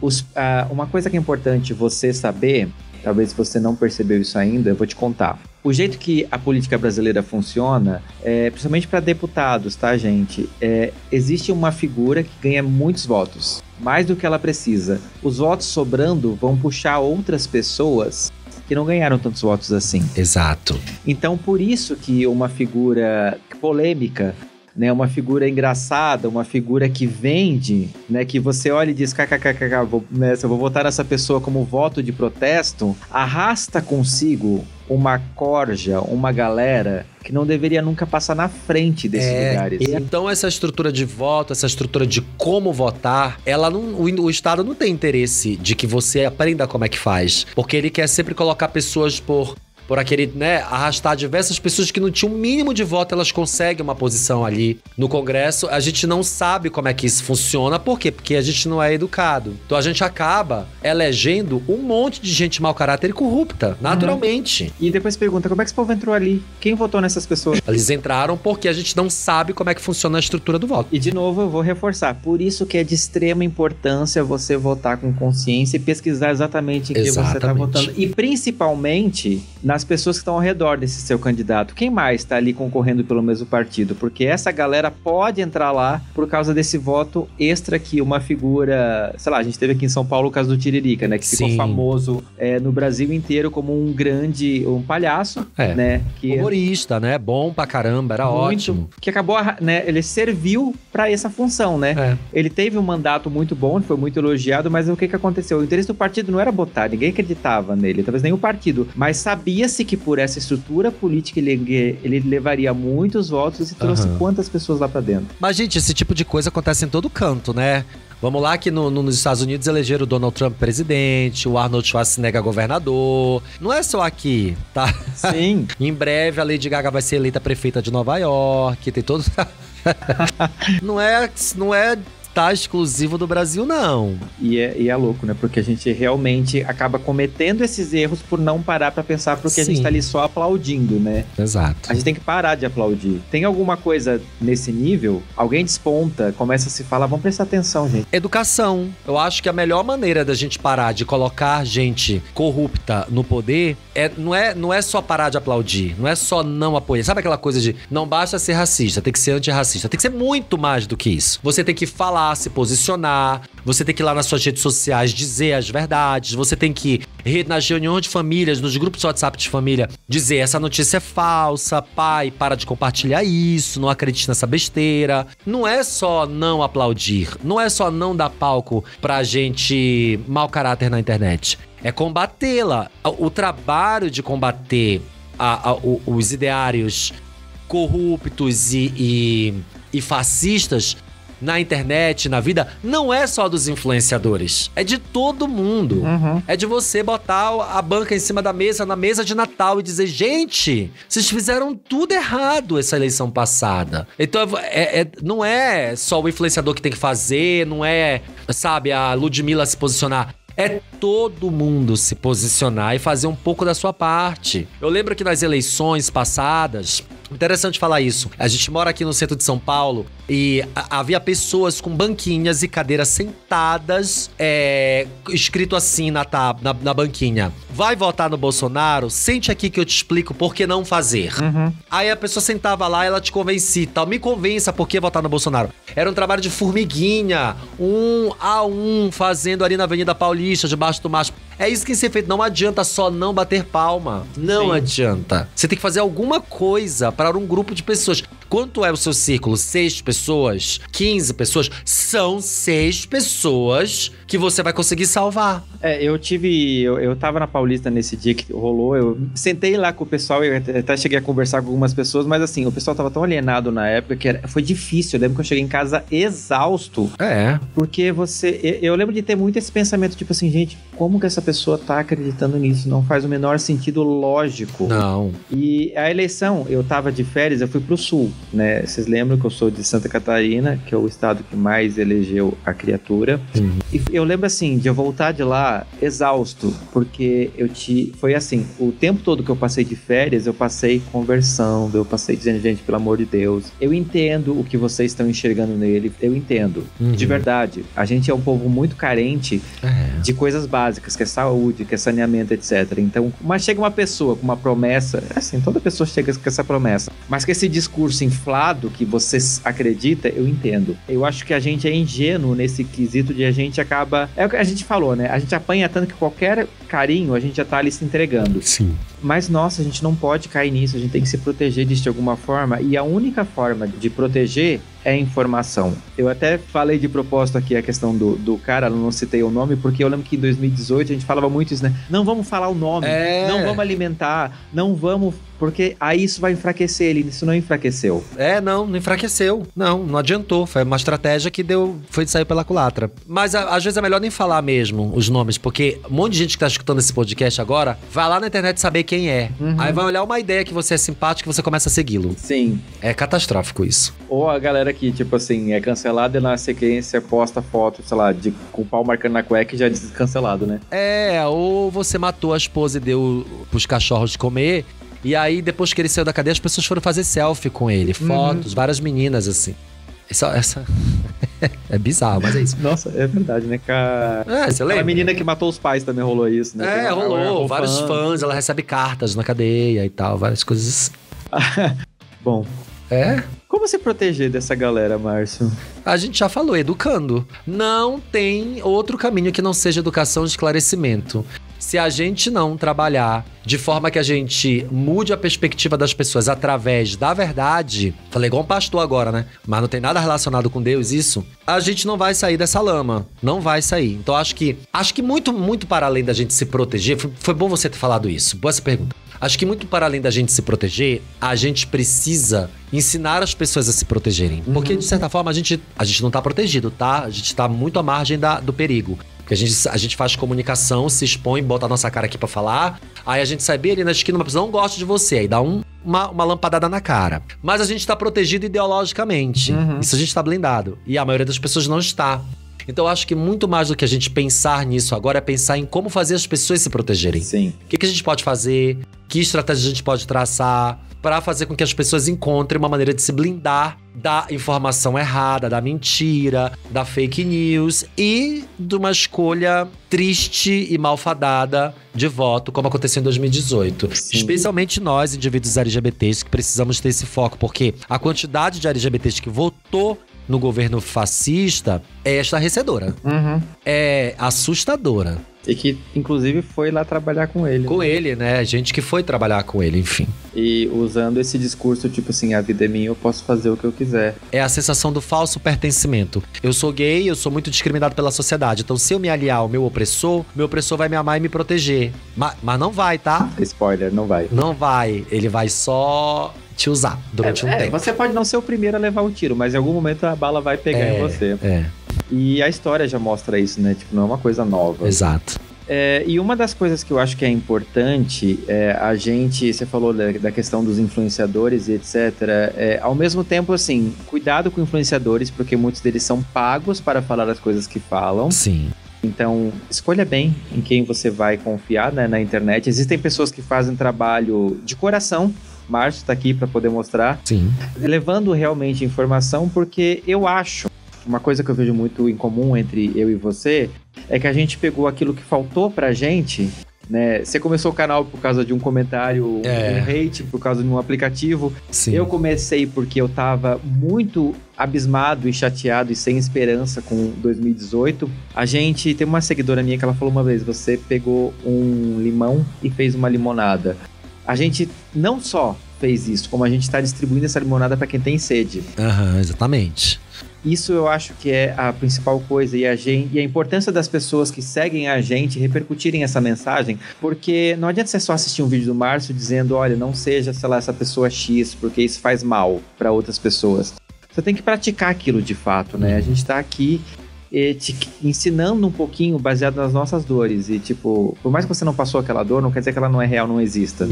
uma coisa que é importante você saber, talvez você não percebeu isso ainda, eu vou te contar. O jeito que a política brasileira funciona, principalmente para deputados, tá, gente? Existe uma figura que ganha muitos votos, mais do que ela precisa. Os votos sobrando vão puxar outras pessoas que não ganharam tantos votos assim. Exato. Então, por isso que uma figura polêmica, né, uma figura engraçada, uma figura que vende, né, que você olha e diz, eu vou votar nessa pessoa como voto de protesto, arrasta consigo uma corja, uma galera que não deveria nunca passar na frente desses lugares. Então essa estrutura de voto, essa estrutura de como votar, o Estado não tem interesse de que você aprenda como é que faz, porque ele quer sempre colocar pessoas por aquele, né, arrastar diversas pessoas que não tinham um mínimo de voto, elas conseguem uma posição ali no Congresso. A gente não sabe como é que isso funciona. Por quê? Porque a gente não é educado. Então a gente acaba elegendo um monte de gente mau caráter e corrupta, naturalmente. E depois pergunta, como é que esse povo entrou ali? Quem votou nessas pessoas? Eles entraram porque a gente não sabe como é que funciona a estrutura do voto. E de novo eu vou reforçar, por isso que é de extrema importância você votar com consciência e pesquisar exatamente em que você está votando. E principalmente nas pessoas que estão ao redor desse seu candidato. Quem mais está ali concorrendo pelo mesmo partido? Porque essa galera pode entrar lá por causa desse voto extra que uma figura... Sei lá, a gente teve aqui em São Paulo o caso do Tiririca, né? Que ficou famoso no Brasil inteiro como um palhaço, né? Humorista, né? Bom pra caramba, era ótimo. Que acabou, né? Ele serviu pra essa função, né? Ele teve um mandato muito bom, foi muito elogiado, mas o que aconteceu? O interesse do partido não era botar, ninguém acreditava nele, talvez nem o partido, mas sabia-se que por essa estrutura política ele levaria muitos votos e trouxe quantas pessoas lá pra dentro. Mas, gente, esse tipo de coisa acontece em todo canto, né? Vamos lá que nos Estados Unidos elegeram o Donald Trump presidente, o Arnold Schwarzenegger governador. Não é só aqui, tá? Sim. Em breve a Lady Gaga vai ser eleita prefeita de Nova York, tem todos... Não é exclusivo do Brasil, não. E é louco, né? Porque a gente realmente acaba cometendo esses erros por não parar pra pensar, porque a gente tá ali só aplaudindo, né? Exato. A gente tem que parar de aplaudir. Tem alguma coisa nesse nível, alguém desponta, começa a se falar, vamos prestar atenção, gente. Educação. Eu acho que a melhor maneira da gente parar de colocar gente corrupta no poder não é só parar de aplaudir, não é só não apoiar. Sabe aquela coisa de não basta ser racista, tem que ser antirracista, tem que ser muito mais do que isso. Você tem que falar, se posicionar, você tem que ir lá nas suas redes sociais dizer as verdades, você tem que ir nas reuniões de famílias, nos grupos de WhatsApp de família, dizer essa notícia é falsa, pai, para de compartilhar isso, não acredite nessa besteira. Não é só não aplaudir, não é só não dar palco pra gente mau caráter na internet. É combatê-la. O trabalho de combater os ideários corruptos e fascistas na internet, na vida, não é só dos influenciadores. É de todo mundo. É de você botar a banca em cima da mesa, na mesa de Natal e dizer, gente, vocês fizeram tudo errado essa eleição passada. Então, não é só o influenciador que tem que fazer, não é, sabe, a Ludmilla se posicionar. É todo mundo se posicionar e fazer um pouco da sua parte. Eu lembro que nas eleições passadas, Interessante falar isso. A gente mora aqui no centro de São Paulo e havia pessoas com banquinhas e cadeiras sentadas, escrito assim na banquinha: vai votar no Bolsonaro? Sente aqui que eu te explico por que não fazer. Aí a pessoa sentava lá e ela te convencia e tal. Me convença por que votar no Bolsonaro. Era um trabalho de formiguinha, 1 a 1, fazendo ali na Avenida Paulista, debaixo do mastro. É isso que tem que ser feito. Não adianta só não bater palma. Não adianta. Você tem que fazer alguma coisa para um grupo de pessoas. Quanto é o seu círculo? 6 pessoas? 15 pessoas? São 6 pessoas que você vai conseguir salvar. Eu tava na Paulista nesse dia que rolou, eu sentei lá com o pessoal, eu até cheguei a conversar com algumas pessoas, mas assim, o pessoal tava tão alienado na época que foi difícil. Eu lembro que eu cheguei em casa exausto. Porque eu lembro de ter muito esse pensamento, tipo assim, gente, como que essa pessoa tá acreditando nisso? Não faz o menor sentido lógico. Não. E a eleição, eu tava de férias, eu fui pro Sul, né? Vocês lembram que eu sou de Santa Catarina, que é o estado que mais elegeu a criatura. E eu lembro assim, de eu voltar de lá exausto, porque foi assim, o tempo todo que eu passei de férias, eu passei conversando, eu passei dizendo, gente, pelo amor de Deus, eu entendo o que vocês estão enxergando nele, eu entendo, de verdade. A gente é um povo muito carente de coisas básicas, que é saúde, que é saneamento, etc. Então, mas chega uma pessoa com uma promessa, assim, toda pessoa chega com essa promessa, mas que esse discurso inflado que você acredita, eu entendo. Eu acho que a gente é ingênuo nesse quesito de a gente acaba... É o que a gente falou, né? A gente apanha tanto que qualquer carinho a gente já tá ali se entregando. Sim. Mas, nossa, a gente não pode cair nisso, a gente tem que se proteger disso de alguma forma, e a única forma de proteger é a informação. Eu até falei de propósito aqui a questão do cara, não citei o nome, porque eu lembro que em 2018 a gente falava muito isso, né? Não vamos falar o nome, não vamos alimentar, não vamos... Porque aí isso vai enfraquecer ele, isso não enfraqueceu. Não enfraqueceu. Não adiantou. Foi uma estratégia que foi de sair pela culatra. Mas às vezes é melhor nem falar mesmo os nomes, porque um monte de gente que tá escutando esse podcast agora vai lá na internet saber quem é. Aí vai olhar uma ideia que você é simpático e você começa a segui-lo. Sim. É catastrófico isso. Ou a galera que, tipo assim, é cancelada e na sequência posta foto, sei lá, com o pau marcando na cueca e já diz cancelado, né? Ou você matou a esposa e deu pros cachorros comer. E aí, depois que ele saiu da cadeia, as pessoas foram fazer selfie com ele. Fotos, várias meninas, assim. Essa... é bizarro, mas é isso. Nossa, é verdade, né? Você lembra? A menina que matou os pais também rolou isso, né? Rolou. Vários fãs, ela recebe cartas na cadeia e tal, várias coisas. Bom. Como se proteger dessa galera, Márcio? A gente já falou, educando. Não tem outro caminho que não seja educação e esclarecimento. Se a gente não trabalhar de forma que a gente mude a perspectiva das pessoas através da verdade, falei igual um pastor agora, né? Mas não tem nada relacionado com Deus, isso. A gente não vai sair dessa lama. Não vai sair. Então acho que muito, muito para além da gente se proteger, foi bom você ter falado isso. Boa essa pergunta. Acho que muito para além da gente se proteger, a gente precisa ensinar as pessoas a se protegerem. Porque, de certa forma, a gente não tá protegido, tá? A gente tá muito à margem do perigo. Porque a gente faz comunicação, se expõe, bota a nossa cara aqui pra falar. Aí a gente sai bem ali na esquina, uma pessoa não gosta de você. Aí dá uma lampadada na cara. Mas a gente tá protegido ideologicamente. Isso a gente tá blindado. E a maioria das pessoas não está. Então eu acho que muito mais do que a gente pensar nisso agora é pensar em como fazer as pessoas se protegerem. Sim. O que a gente pode fazer? Que estratégia a gente pode traçar para fazer com que as pessoas encontrem uma maneira de se blindar da informação errada, da mentira, da fake news e de uma escolha triste e malfadada de voto, como aconteceu em 2018. Sim. Especialmente nós, indivíduos LGBTs, que precisamos ter esse foco, porque a quantidade de LGBTs que votou no governo fascista é estarrecedora. É assustadora. E que, inclusive, foi lá trabalhar com ele. Com ele, né? Gente que foi trabalhar com ele, enfim. E usando esse discurso, tipo assim, a vida é minha, eu posso fazer o que eu quiser. É a sensação do falso pertencimento. Eu sou gay, eu sou muito discriminado pela sociedade. Então, se eu me aliar ao meu opressor vai me amar e me proteger. Mas não vai, tá? Spoiler, não vai. Não vai. Ele vai só te usar durante um tempo. Você pode não ser o primeiro a levar o tiro, mas em algum momento a bala vai pegar em você. E a história já mostra isso, né? Tipo, não é uma coisa nova. Exato. E uma das coisas que eu acho que é importante, você falou da questão dos influenciadores e etc. Ao mesmo tempo, assim, cuidado com influenciadores, porque muitos deles são pagos para falar as coisas que falam. Sim. Então, escolha bem em quem você vai confiar, né, na internet. Existem pessoas que fazem trabalho de coração, Márcio tá aqui para poder mostrar. Sim. Levando realmente informação, porque eu acho, uma coisa que eu vejo muito em comum entre eu e você, é que a gente pegou aquilo que faltou pra gente, né? Você começou o canal por causa de um comentário, um hate, por causa de um aplicativo. Sim. Eu comecei porque eu tava muito abismado e chateado e sem esperança com 2018. A gente tem uma seguidora minha que ela falou uma vez, você pegou um limão e fez uma limonada. A gente não só fez isso, como a gente tá distribuindo essa limonada pra quem tem sede. Exatamente. Isso eu acho que é a principal coisa, e a importância das pessoas que seguem a gente repercutirem essa mensagem, porque não adianta você só assistir um vídeo do Márcio dizendo, olha, não seja, sei lá, essa pessoa X, porque isso faz mal para outras pessoas. Você tem que praticar aquilo de fato, né? A gente tá aqui te ensinando um pouquinho baseado nas nossas dores, e tipo, por mais que você não passou aquela dor, não quer dizer que ela não é real, não exista.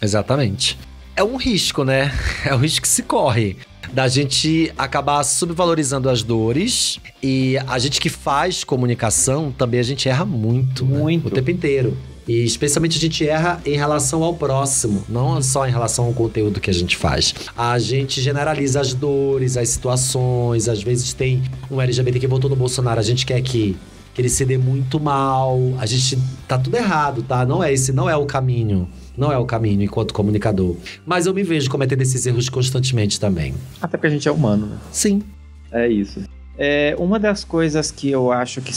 Exatamente. É um risco, né? É um risco que se corre. Da gente acabar subvalorizando as dores. E a gente que faz comunicação, também a gente erra muito. Muito. Né? O tempo inteiro. E especialmente a gente erra em relação ao próximo, não só em relação ao conteúdo que a gente faz. A gente generaliza as dores, as situações. Às vezes tem um LGBT que votou no Bolsonaro, a gente quer que ele se dê muito mal. A gente tá tudo errado, tá? Esse não é o caminho. Não é o caminho enquanto comunicador. Mas eu me vejo cometendo esses erros constantemente também. Até porque a gente é humano, né? Sim. É isso. Uma das coisas que eu acho que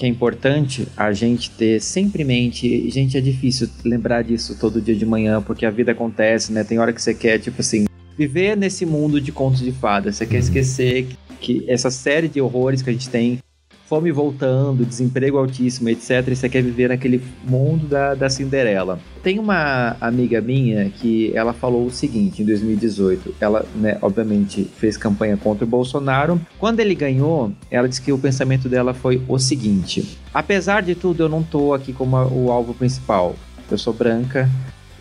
é importante a gente ter sempre em mente, gente, é difícil lembrar disso todo dia de manhã, porque a vida acontece, né? Tem hora que você quer, tipo assim, viver nesse mundo de contos de fadas. Você quer esquecer que essa série de horrores que a gente tem, fome voltando, desemprego altíssimo, etc. E você quer viver naquele mundo da Cinderela. Tem uma amiga minha que ela falou o seguinte, em 2018. Ela, né, obviamente, fez campanha contra o Bolsonaro. Quando ele ganhou, ela disse que o pensamento dela foi o seguinte: apesar de tudo, eu não tô aqui como o alvo principal. Eu sou branca,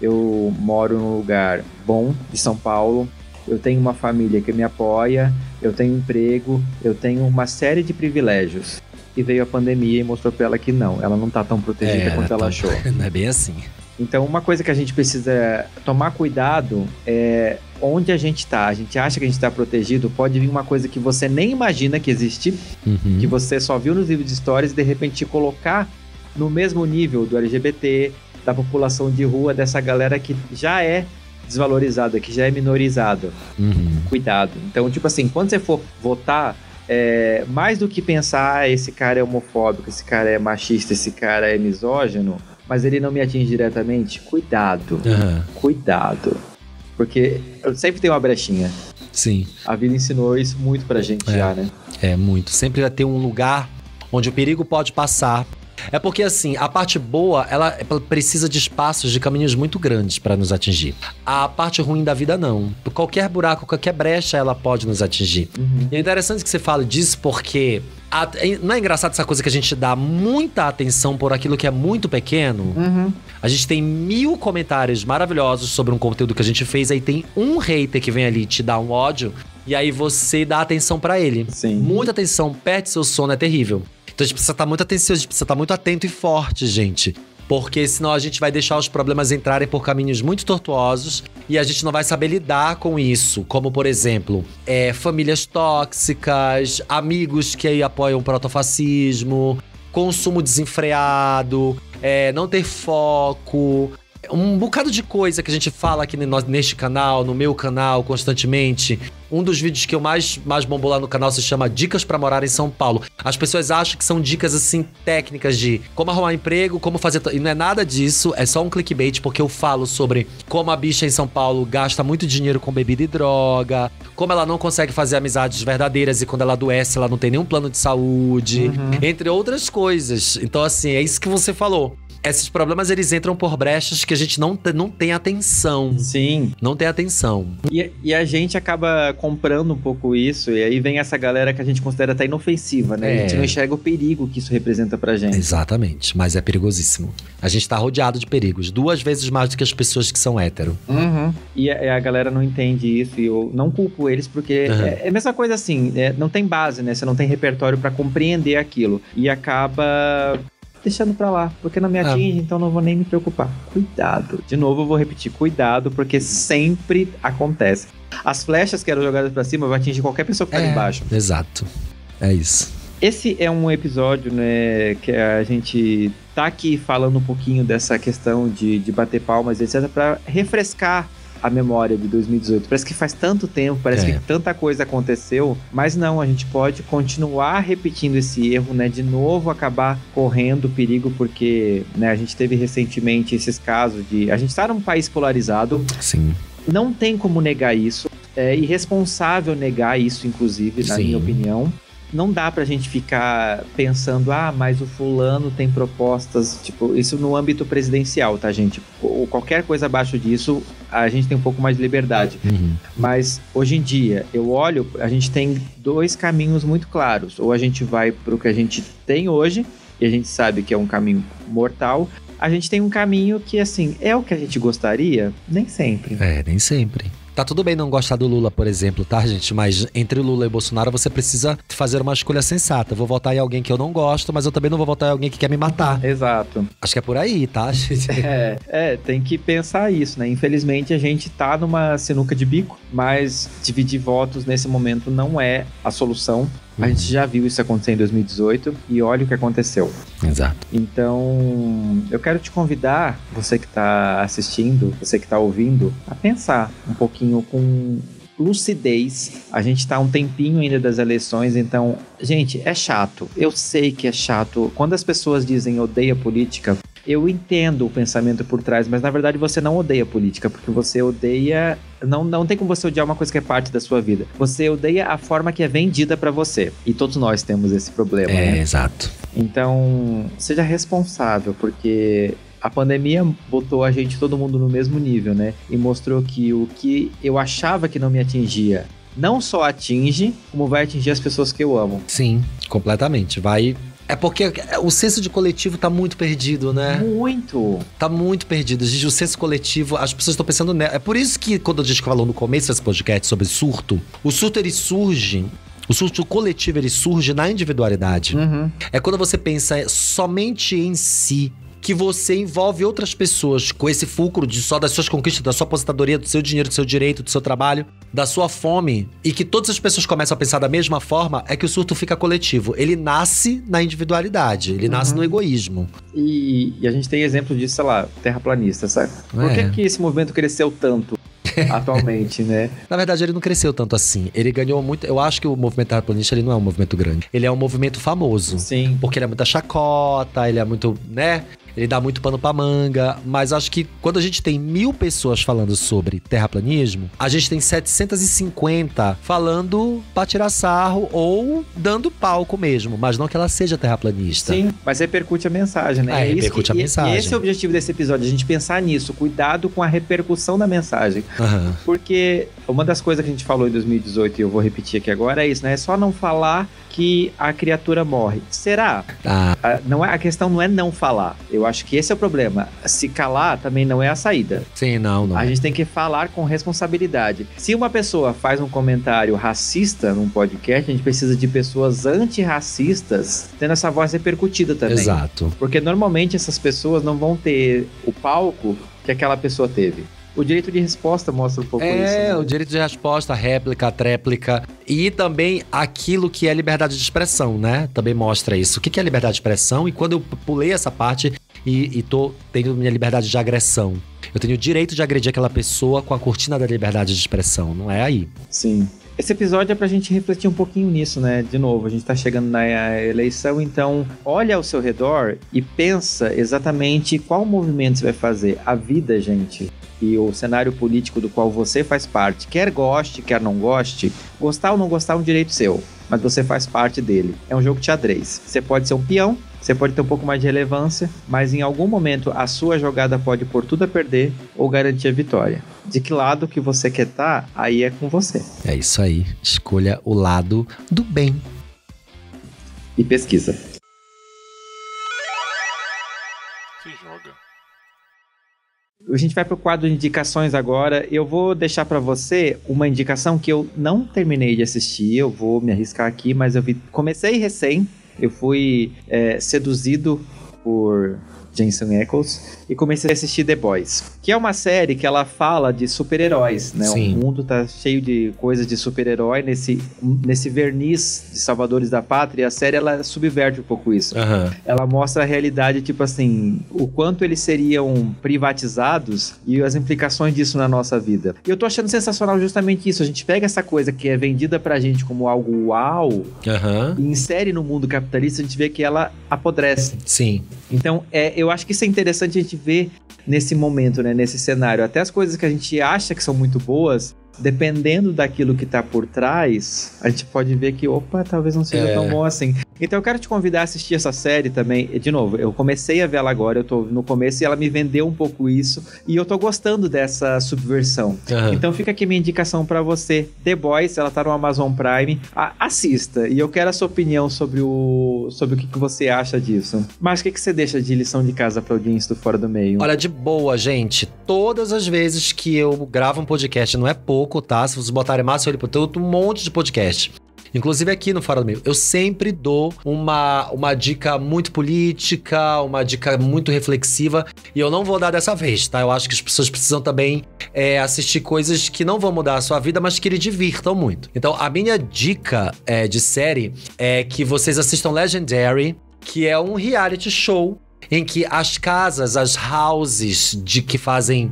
eu moro num lugar bom de São Paulo, eu tenho uma família que me apoia, eu tenho emprego, eu tenho uma série de privilégios. E veio a pandemia e mostrou pra ela que ela não tá tão protegida quanto ela achou. Não é bem assim. Então, uma coisa que a gente precisa tomar cuidado é onde a gente tá. A gente acha que a gente tá protegido, pode vir uma coisa que você nem imagina que existe, que você só viu nos livros de histórias e de repente te colocar no mesmo nível do LGBT, da população de rua, dessa galera que já é desvalorizada, que já é minorizada. Cuidado. Então, tipo assim, quando você for votar, mais do que pensar, esse cara é homofóbico, esse cara é machista, esse cara é misógino, mas ele não me atinge diretamente, cuidado. Cuidado. Porque eu sempre tenho uma brechinha. Sim. A vida ensinou isso muito pra gente já, né? Muito. Sempre vai ter um lugar onde o perigo pode passar. É porque, assim, a parte boa, ela precisa de espaços, de caminhos muito grandes para nos atingir. A parte ruim da vida, não. Qualquer buraco, qualquer brecha, ela pode nos atingir. E é interessante que você fale disso porque... não é engraçado essa coisa que a gente dá muita atenção por aquilo que é muito pequeno? A gente tem 1000 comentários maravilhosos sobre um conteúdo que a gente fez, aí tem um hater que vem ali te dar um ódio, e aí você dá atenção pra ele. Sim. Muita atenção, perde seu sono, é terrível. Então a gente precisa estar muito atencioso, a gente precisa estar muito atento e forte, gente. Porque senão a gente vai deixar os problemas entrarem por caminhos muito tortuosos e a gente não vai saber lidar com isso. Como, por exemplo, famílias tóxicas, amigos que apoiam o protofascismo, consumo desenfreado, não ter foco... Um bocado de coisa que a gente fala aqui neste canal, no meu canal, constantemente. Um dos vídeos que eu mais bombou lá no canal se chama Dicas pra Morar em São Paulo. As pessoas acham que são dicas, assim, técnicas de como arrumar emprego, como fazer... E não é nada disso, é só um clickbait, porque eu falo sobre como a bicha em São Paulo gasta muito dinheiro com bebida e droga, como ela não consegue fazer amizades verdadeiras e quando ela adoece, ela não tem nenhum plano de saúde, entre outras coisas. Então, assim, é isso que você falou. Esses problemas, eles entram por brechas que a gente não tem atenção. Sim. Não tem atenção. E a gente acaba comprando um pouco isso, e aí vem essa galera que a gente considera até inofensiva, né? A gente não enxerga o perigo que isso representa pra gente. Exatamente, mas é perigosíssimo. A gente tá rodeado de perigos, 2 vezes mais do que as pessoas que são hétero. E a galera não entende isso, e eu não culpo eles, porque é a mesma coisa assim, não tem base, né? Você não tem repertório pra compreender aquilo. E acaba deixando pra lá, porque não me atinge, então não vou nem me preocupar. Cuidado. De novo eu vou repetir, cuidado, porque sempre acontece. As flechas que eram jogadas pra cima vão atingir qualquer pessoa que tá ali embaixo. Exato. É isso. Esse é um episódio, né, que a gente tá aqui falando um pouquinho dessa questão de bater palmas, etc, pra refrescar a memória de 2018. Parece que faz tanto tempo, parece que tanta coisa aconteceu, mas não, a gente pode continuar repetindo esse erro, né, de novo acabar correndo perigo, porque, né, a gente teve recentemente esses casos de... A gente está num país polarizado. Sim. Não tem como negar isso. É irresponsável negar isso, inclusive, na minha opinião. Não dá pra gente ficar pensando, mas o fulano tem propostas, tipo, isso no âmbito presidencial, tá, gente? Ou qualquer coisa abaixo disso, a gente tem um pouco mais de liberdade. Mas, hoje em dia, eu olho, a gente tem dois caminhos muito claros. Ou a gente vai pro que a gente tem hoje, e a gente sabe que é um caminho mortal. A gente tem um caminho que, assim, é o que a gente gostaria? Nem sempre. Nem sempre. Tá tudo bem não gostar do Lula, por exemplo, tá, gente? Mas entre o Lula e o Bolsonaro, você precisa fazer uma escolha sensata. Eu vou votar em alguém que eu não gosto, mas eu também não vou votar em alguém que quer me matar. Exato. Acho que é por aí, tá, gente? Tem que pensar isso, né? Infelizmente, a gente tá numa sinuca de bico, mas dividir votos nesse momento não é a solução. A gente já viu isso acontecer em 2018 e olha o que aconteceu. Exato. Então, eu quero te convidar, você que tá assistindo, você que tá ouvindo, a pensar um pouquinho com lucidez. A gente tá um tempinho ainda das eleições, então, gente, é chato. Eu sei que é chato. Quando as pessoas dizem odeia política, eu entendo o pensamento por trás, mas na verdade você não odeia política, porque você odeia... Não tem como você odiar uma coisa que é parte da sua vida. Você odeia a forma que é vendida pra você. E todos nós temos esse problema, né? Exato. Então, seja responsável, porque a pandemia botou a gente, todo mundo, no mesmo nível, né? E mostrou que o que eu achava que não me atingia, não só atinge, como vai atingir as pessoas que eu amo. Sim, completamente. É porque o senso de coletivo tá muito perdido, né? Muito! Tá muito perdido. Gente, o senso coletivo, as pessoas estão pensando nela. É por isso que, quando a gente falou no começo desse podcast sobre surto, o surto, ele surge... O surto coletivo, ele surge na individualidade. É quando você pensa somente em si, que você envolve outras pessoas com esse fulcro só das suas conquistas, da sua aposentadoria, do seu dinheiro, do seu direito, do seu trabalho, da sua fome, e que todas as pessoas começam a pensar da mesma forma, é que o surto fica coletivo. Ele nasce na individualidade, ele nasce no egoísmo. E a gente tem exemplo disso, sei lá, terraplanista, sabe? Por que esse movimento cresceu tanto atualmente, né? Na verdade, ele não cresceu tanto assim. Ele ganhou muito... Eu acho que o movimento terraplanista, ele não é um movimento grande. Ele é um movimento famoso. Sim. Porque ele é muita chacota, ele é muito, né? Ele dá muito pano pra manga, mas acho que quando a gente tem 1000 pessoas falando sobre terraplanismo, a gente tem 750 falando pra tirar sarro ou dando palco mesmo, mas não que ela seja terraplanista. Sim, mas repercute a mensagem, né? Repercute a mensagem. E esse é o objetivo desse episódio, a gente pensar nisso, cuidado com a repercussão da mensagem. Porque uma das coisas que a gente falou em 2018, e eu vou repetir aqui agora, é isso, né? É só não falar que a criatura morre. Será? A questão não é não falar. Eu acho que esse é o problema. Se calar também não é a saída. Sim, não. A gente tem que falar com responsabilidade. Se uma pessoa faz um comentário racista num podcast, a gente precisa de pessoas antirracistas tendo essa voz repercutida também. Exato. Porque normalmente essas pessoas não vão ter o palco que aquela pessoa teve. O direito de resposta mostra um pouco isso. Né? O direito de resposta, réplica, tréplica. E também aquilo que é liberdade de expressão, né? Também mostra isso. O que é liberdade de expressão? E quando eu pulei essa parte e tô tendo minha liberdade de agressão. Eu tenho o direito de agredir aquela pessoa com a cortina da liberdade de expressão. Não é aí. Sim. Esse episódio é pra gente refletir um pouquinho nisso, né? De novo, a gente tá chegando na eleição, então olha ao seu redor e pensa exatamente qual movimento você vai fazer. A vida, gente, e o cenário político do qual você faz parte, quer goste, quer não goste, gostar ou não gostar é um direito seu, mas você faz parte dele. É um jogo de xadrez. Você pode ser um peão, você pode ter um pouco mais de relevância, mas em algum momento a sua jogada pode pôr tudo a perder ou garantir a vitória. De que lado que você quer estar, aí é com você. É isso aí. Escolha o lado do bem. E pesquisa. Se joga. A gente vai pro quadro de indicações agora. Eu vou deixar pra você uma indicação que eu não terminei de assistir. Eu vou me arriscar aqui, mas comecei recém. Eu fui seduzido por Jensen Ackles, e comecei a assistir The Boys, que é uma série que ela fala de super-heróis, né? Sim. O mundo tá cheio de coisas de super-herói, nesse verniz de salvadores da pátria, e a série, ela subverte um pouco isso. Aham. Ela mostra a realidade, tipo assim, o quanto eles seriam privatizados e as implicações disso na nossa vida. E eu tô achando sensacional justamente isso, a gente pega essa coisa que é vendida pra gente como algo uau, Aham. e insere no mundo capitalista, a gente vê que ela apodrece. Sim. Então, eu acho que isso é interessante a gente ver nesse momento, né, nesse cenário. Até as coisas que a gente acha que são muito boas, dependendo daquilo que tá por trás, a gente pode ver que, opa, talvez não seja tão bom assim. Então eu quero te convidar a assistir essa série também. De novo, eu comecei a ver ela agora, eu tô no começo e ela me vendeu um pouco isso, e eu tô gostando dessa subversão. Então fica aqui minha indicação pra você. The Boys, ela tá no Amazon Prime. Assista, e eu quero a sua opinião sobre o que você acha disso. Mas o que você deixa de lição de casa pra audiência do Fora do Meio? Olha, de boa, gente. Todas as vezes que eu gravo um podcast, não é pouco, tá? Se vocês botarem massa, eu tenho um monte de podcast. Inclusive aqui no Fora do Meio, eu sempre dou uma dica muito política, uma dica muito reflexiva, e eu não vou dar dessa vez, tá? Eu acho que as pessoas precisam também assistir coisas que não vão mudar a sua vida, mas que lhe divirtam muito. Então, a minha dica de série é que vocês assistam Legendary, que é um reality show em que as casas, as houses que fazem...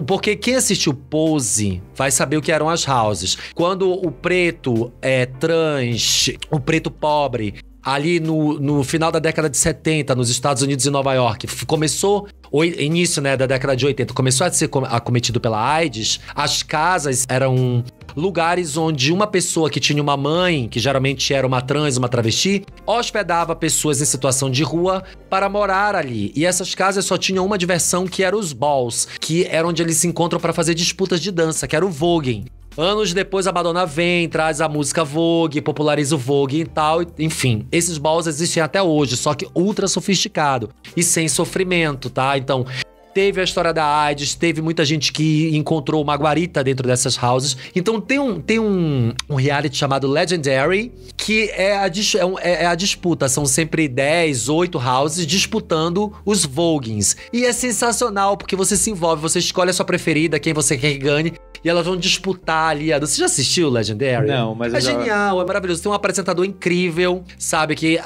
Porque quem assistiu Pose vai saber o que eram as houses. Quando o preto trans, o preto pobre, ali no final da década de 70, nos Estados Unidos e Nova York, começou, o início, né, da década de 80, começou a ser acometido pela AIDS, as casas eram lugares onde uma pessoa que tinha uma mãe, que geralmente era uma trans, uma travesti, hospedava pessoas em situação de rua para morar ali. E essas casas só tinham uma diversão, que era os balls, que era onde eles se encontram para fazer disputas de dança, que era o voguing. Anos depois, a Madonna vem, traz a música Vogue, populariza o Vogue e tal. Enfim, esses balls existem até hoje, só que ultra sofisticado e sem sofrimento, tá? Então... teve a história da AIDS, teve muita gente que encontrou uma guarita dentro dessas houses. Então tem um reality chamado Legendary, que é a disputa. São sempre 10, 8 houses disputando os voguings. E é sensacional, porque você se envolve, você escolhe a sua preferida, quem você quer que ganhe. E elas vão disputar ali. Você já assistiu Legendary? Não, mas é genial, é maravilhoso. Tem um apresentador incrível, sabe? Que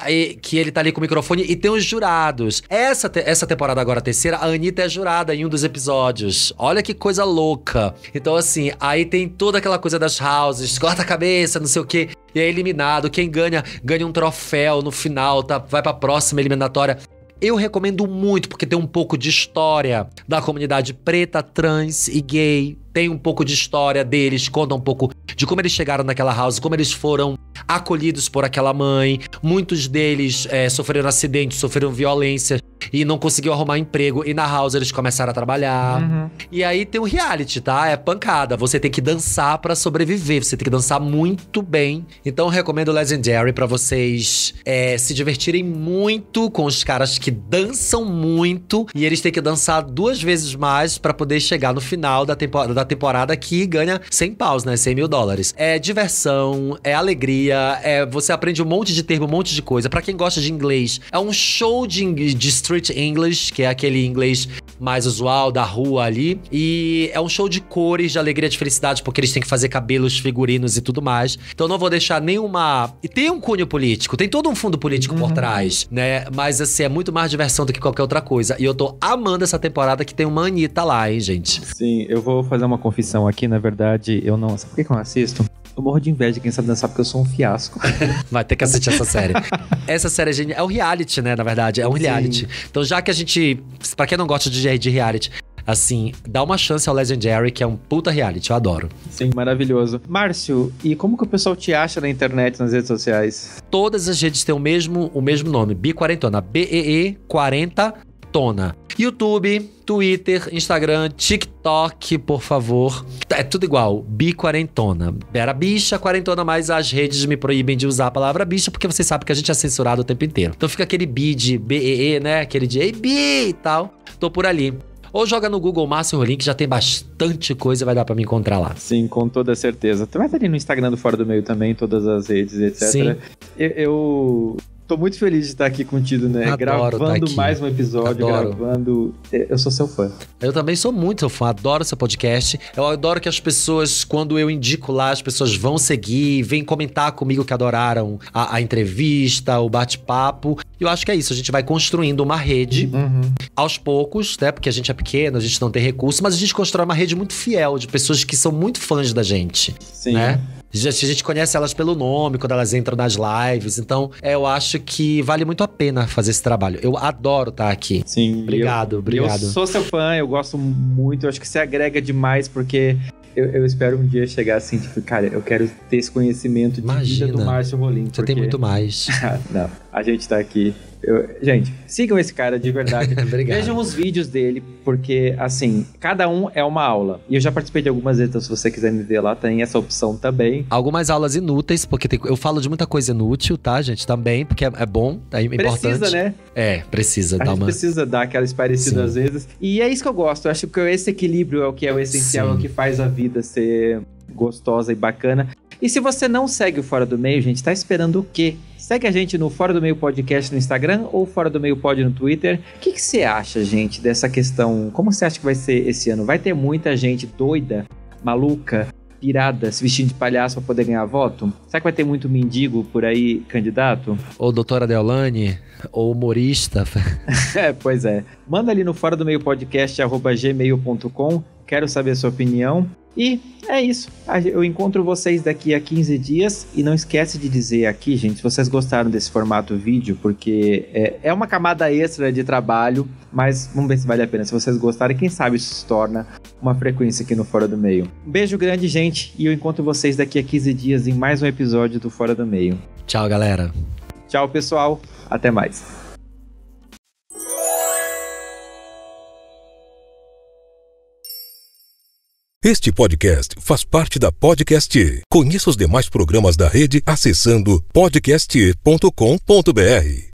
ele tá ali com o microfone, e tem os jurados. Essa temporada agora, a terceira, a Anitta é jurada em um dos episódios. Olha que coisa louca. Então, assim, aí tem toda aquela coisa das houses, corta a cabeça, não sei o quê. E é eliminado. Quem ganha um troféu no final, tá? Vai pra próxima eliminatória. Eu recomendo muito, porque tem um pouco de história da comunidade preta, trans e gay. Tem um pouco de história deles, conta um pouco de como eles chegaram naquela house, como eles foram acolhidos por aquela mãe. Muitos deles sofreram acidentes, sofreram violência e não conseguiu arrumar emprego. E na house eles começaram a trabalhar. Uhum. E aí tem o reality, tá? É pancada. Você tem que dançar pra sobreviver. Você tem que dançar muito bem. Então eu recomendo Legendary pra vocês se divertirem muito com os caras que dançam muito. E eles têm que dançar 2 vezes mais pra poder chegar no final da temporada que ganha 100 paus, né? 100 mil dólares. É diversão, é alegria, você aprende um monte de termo, um monte de coisa. Pra quem gosta de inglês, é um show de street English, que é aquele inglês mais usual da rua ali. E é um show de cores, de alegria, de felicidade, porque eles têm que fazer cabelos, figurinos e tudo mais. Então não vou deixar nenhuma... E tem um cunho político, tem todo um fundo político por trás, né? Mas assim, é muito mais diversão do que qualquer outra coisa. E eu tô amando essa temporada, que tem uma Anitta lá, hein, gente? Sim, eu vou fazer uma confissão aqui, na verdade, eu não... Sabe por que eu não assisto? Eu morro de inveja de quem sabe dançar, porque eu sou um fiasco. Vai ter que assistir essa série. Essa série é genial. É um reality, né, na verdade. É um reality. Então, já que a gente... Pra quem não gosta de reality, assim, dá uma chance ao Legendary, que é um puta reality. Eu adoro. Sim, maravilhoso. Márcio, e como que o pessoal te acha na internet, nas redes sociais? Todas as redes têm o mesmo nome. Bi40tona. BEE 40 Tona. YouTube, Twitter, Instagram, TikTok, por favor. É tudo igual, Bi40tona. Era bicha, quarentona, mas as redes me proíbem de usar a palavra bicha, porque vocês sabem que a gente é censurado o tempo inteiro. Então fica aquele bi de BEE, né? Aquele de ei, bi e tal. Tô por ali. Ou joga no Google Márcio Rolim, que já tem bastante coisa e vai dar pra me encontrar lá. Sim, com toda certeza. Tu vai estar ali no Instagram do Fora do Meio também, todas as redes, etc. Sim. Eu Tô muito feliz de estar aqui contigo, né? Adoro gravando aqui. mais um episódio, Adoro. Eu sou seu fã. Eu também sou muito seu fã, adoro seu podcast. Eu adoro que as pessoas, quando eu indico lá, as pessoas vão seguir, vêm comentar comigo que adoraram a entrevista, o bate-papo. E eu acho que é isso, a gente vai construindo uma rede aos poucos, né? Porque a gente é pequeno, a gente não tem recurso, mas a gente constrói uma rede muito fiel de pessoas que são muito fãs da gente. Sim. Né? A gente conhece elas pelo nome, quando elas entram nas lives. Então, eu acho que vale muito a pena fazer esse trabalho. Eu adoro estar aqui. Sim. Obrigado. Eu sou seu fã, eu gosto muito. Eu acho que você agrega demais, porque eu espero um dia chegar assim, tipo, cara, eu quero ter esse conhecimento de vida do Márcio Rolim. Você tem muito mais. Não, a gente tá aqui. Gente, sigam esse cara de verdade. Obrigado. Vejam os vídeos dele, porque, assim, cada um é uma aula. E eu já participei de algumas vezes, então se você quiser me ver lá, tem essa opção também. Algumas aulas inúteis, porque eu falo de muita coisa inútil, tá, gente? Também, porque é bom, é importante. Precisa, né? Precisa dar uma... precisa dar aquela esparecida às vezes. E é isso que eu gosto. Eu acho que esse equilíbrio é o que é o essencial, é o que faz a vida ser gostosa e bacana. E se você não segue o Fora do Meio, gente, tá esperando o quê? Segue a gente no Fora do Meio Podcast no Instagram ou Fora do Meio Pod no Twitter. O que você acha, gente, dessa questão? Como você acha que vai ser esse ano? Vai ter muita gente doida, maluca, pirada, se vestindo de palhaço pra poder ganhar voto? Será que vai ter muito mendigo por aí, candidato? Ou doutora Deolane, ou humorista. Pois é. Manda ali no Fora do Meio Podcast @gmail.com. Quero saber a sua opinião. E é isso. Eu encontro vocês daqui a 15 dias. E não esquece de dizer aqui, gente, se vocês gostaram desse formato vídeo, porque é uma camada extra de trabalho, mas vamos ver se vale a pena. Se vocês gostarem, quem sabe isso se torna uma frequência aqui no Fora do Meio. Um beijo grande, gente, e eu encontro vocês daqui a 15 dias em mais um episódio do Fora do Meio. Tchau, galera. Tchau, pessoal. Até mais. Este podcast faz parte da Podcast. Conheça os demais programas da rede acessando podcast.com.br.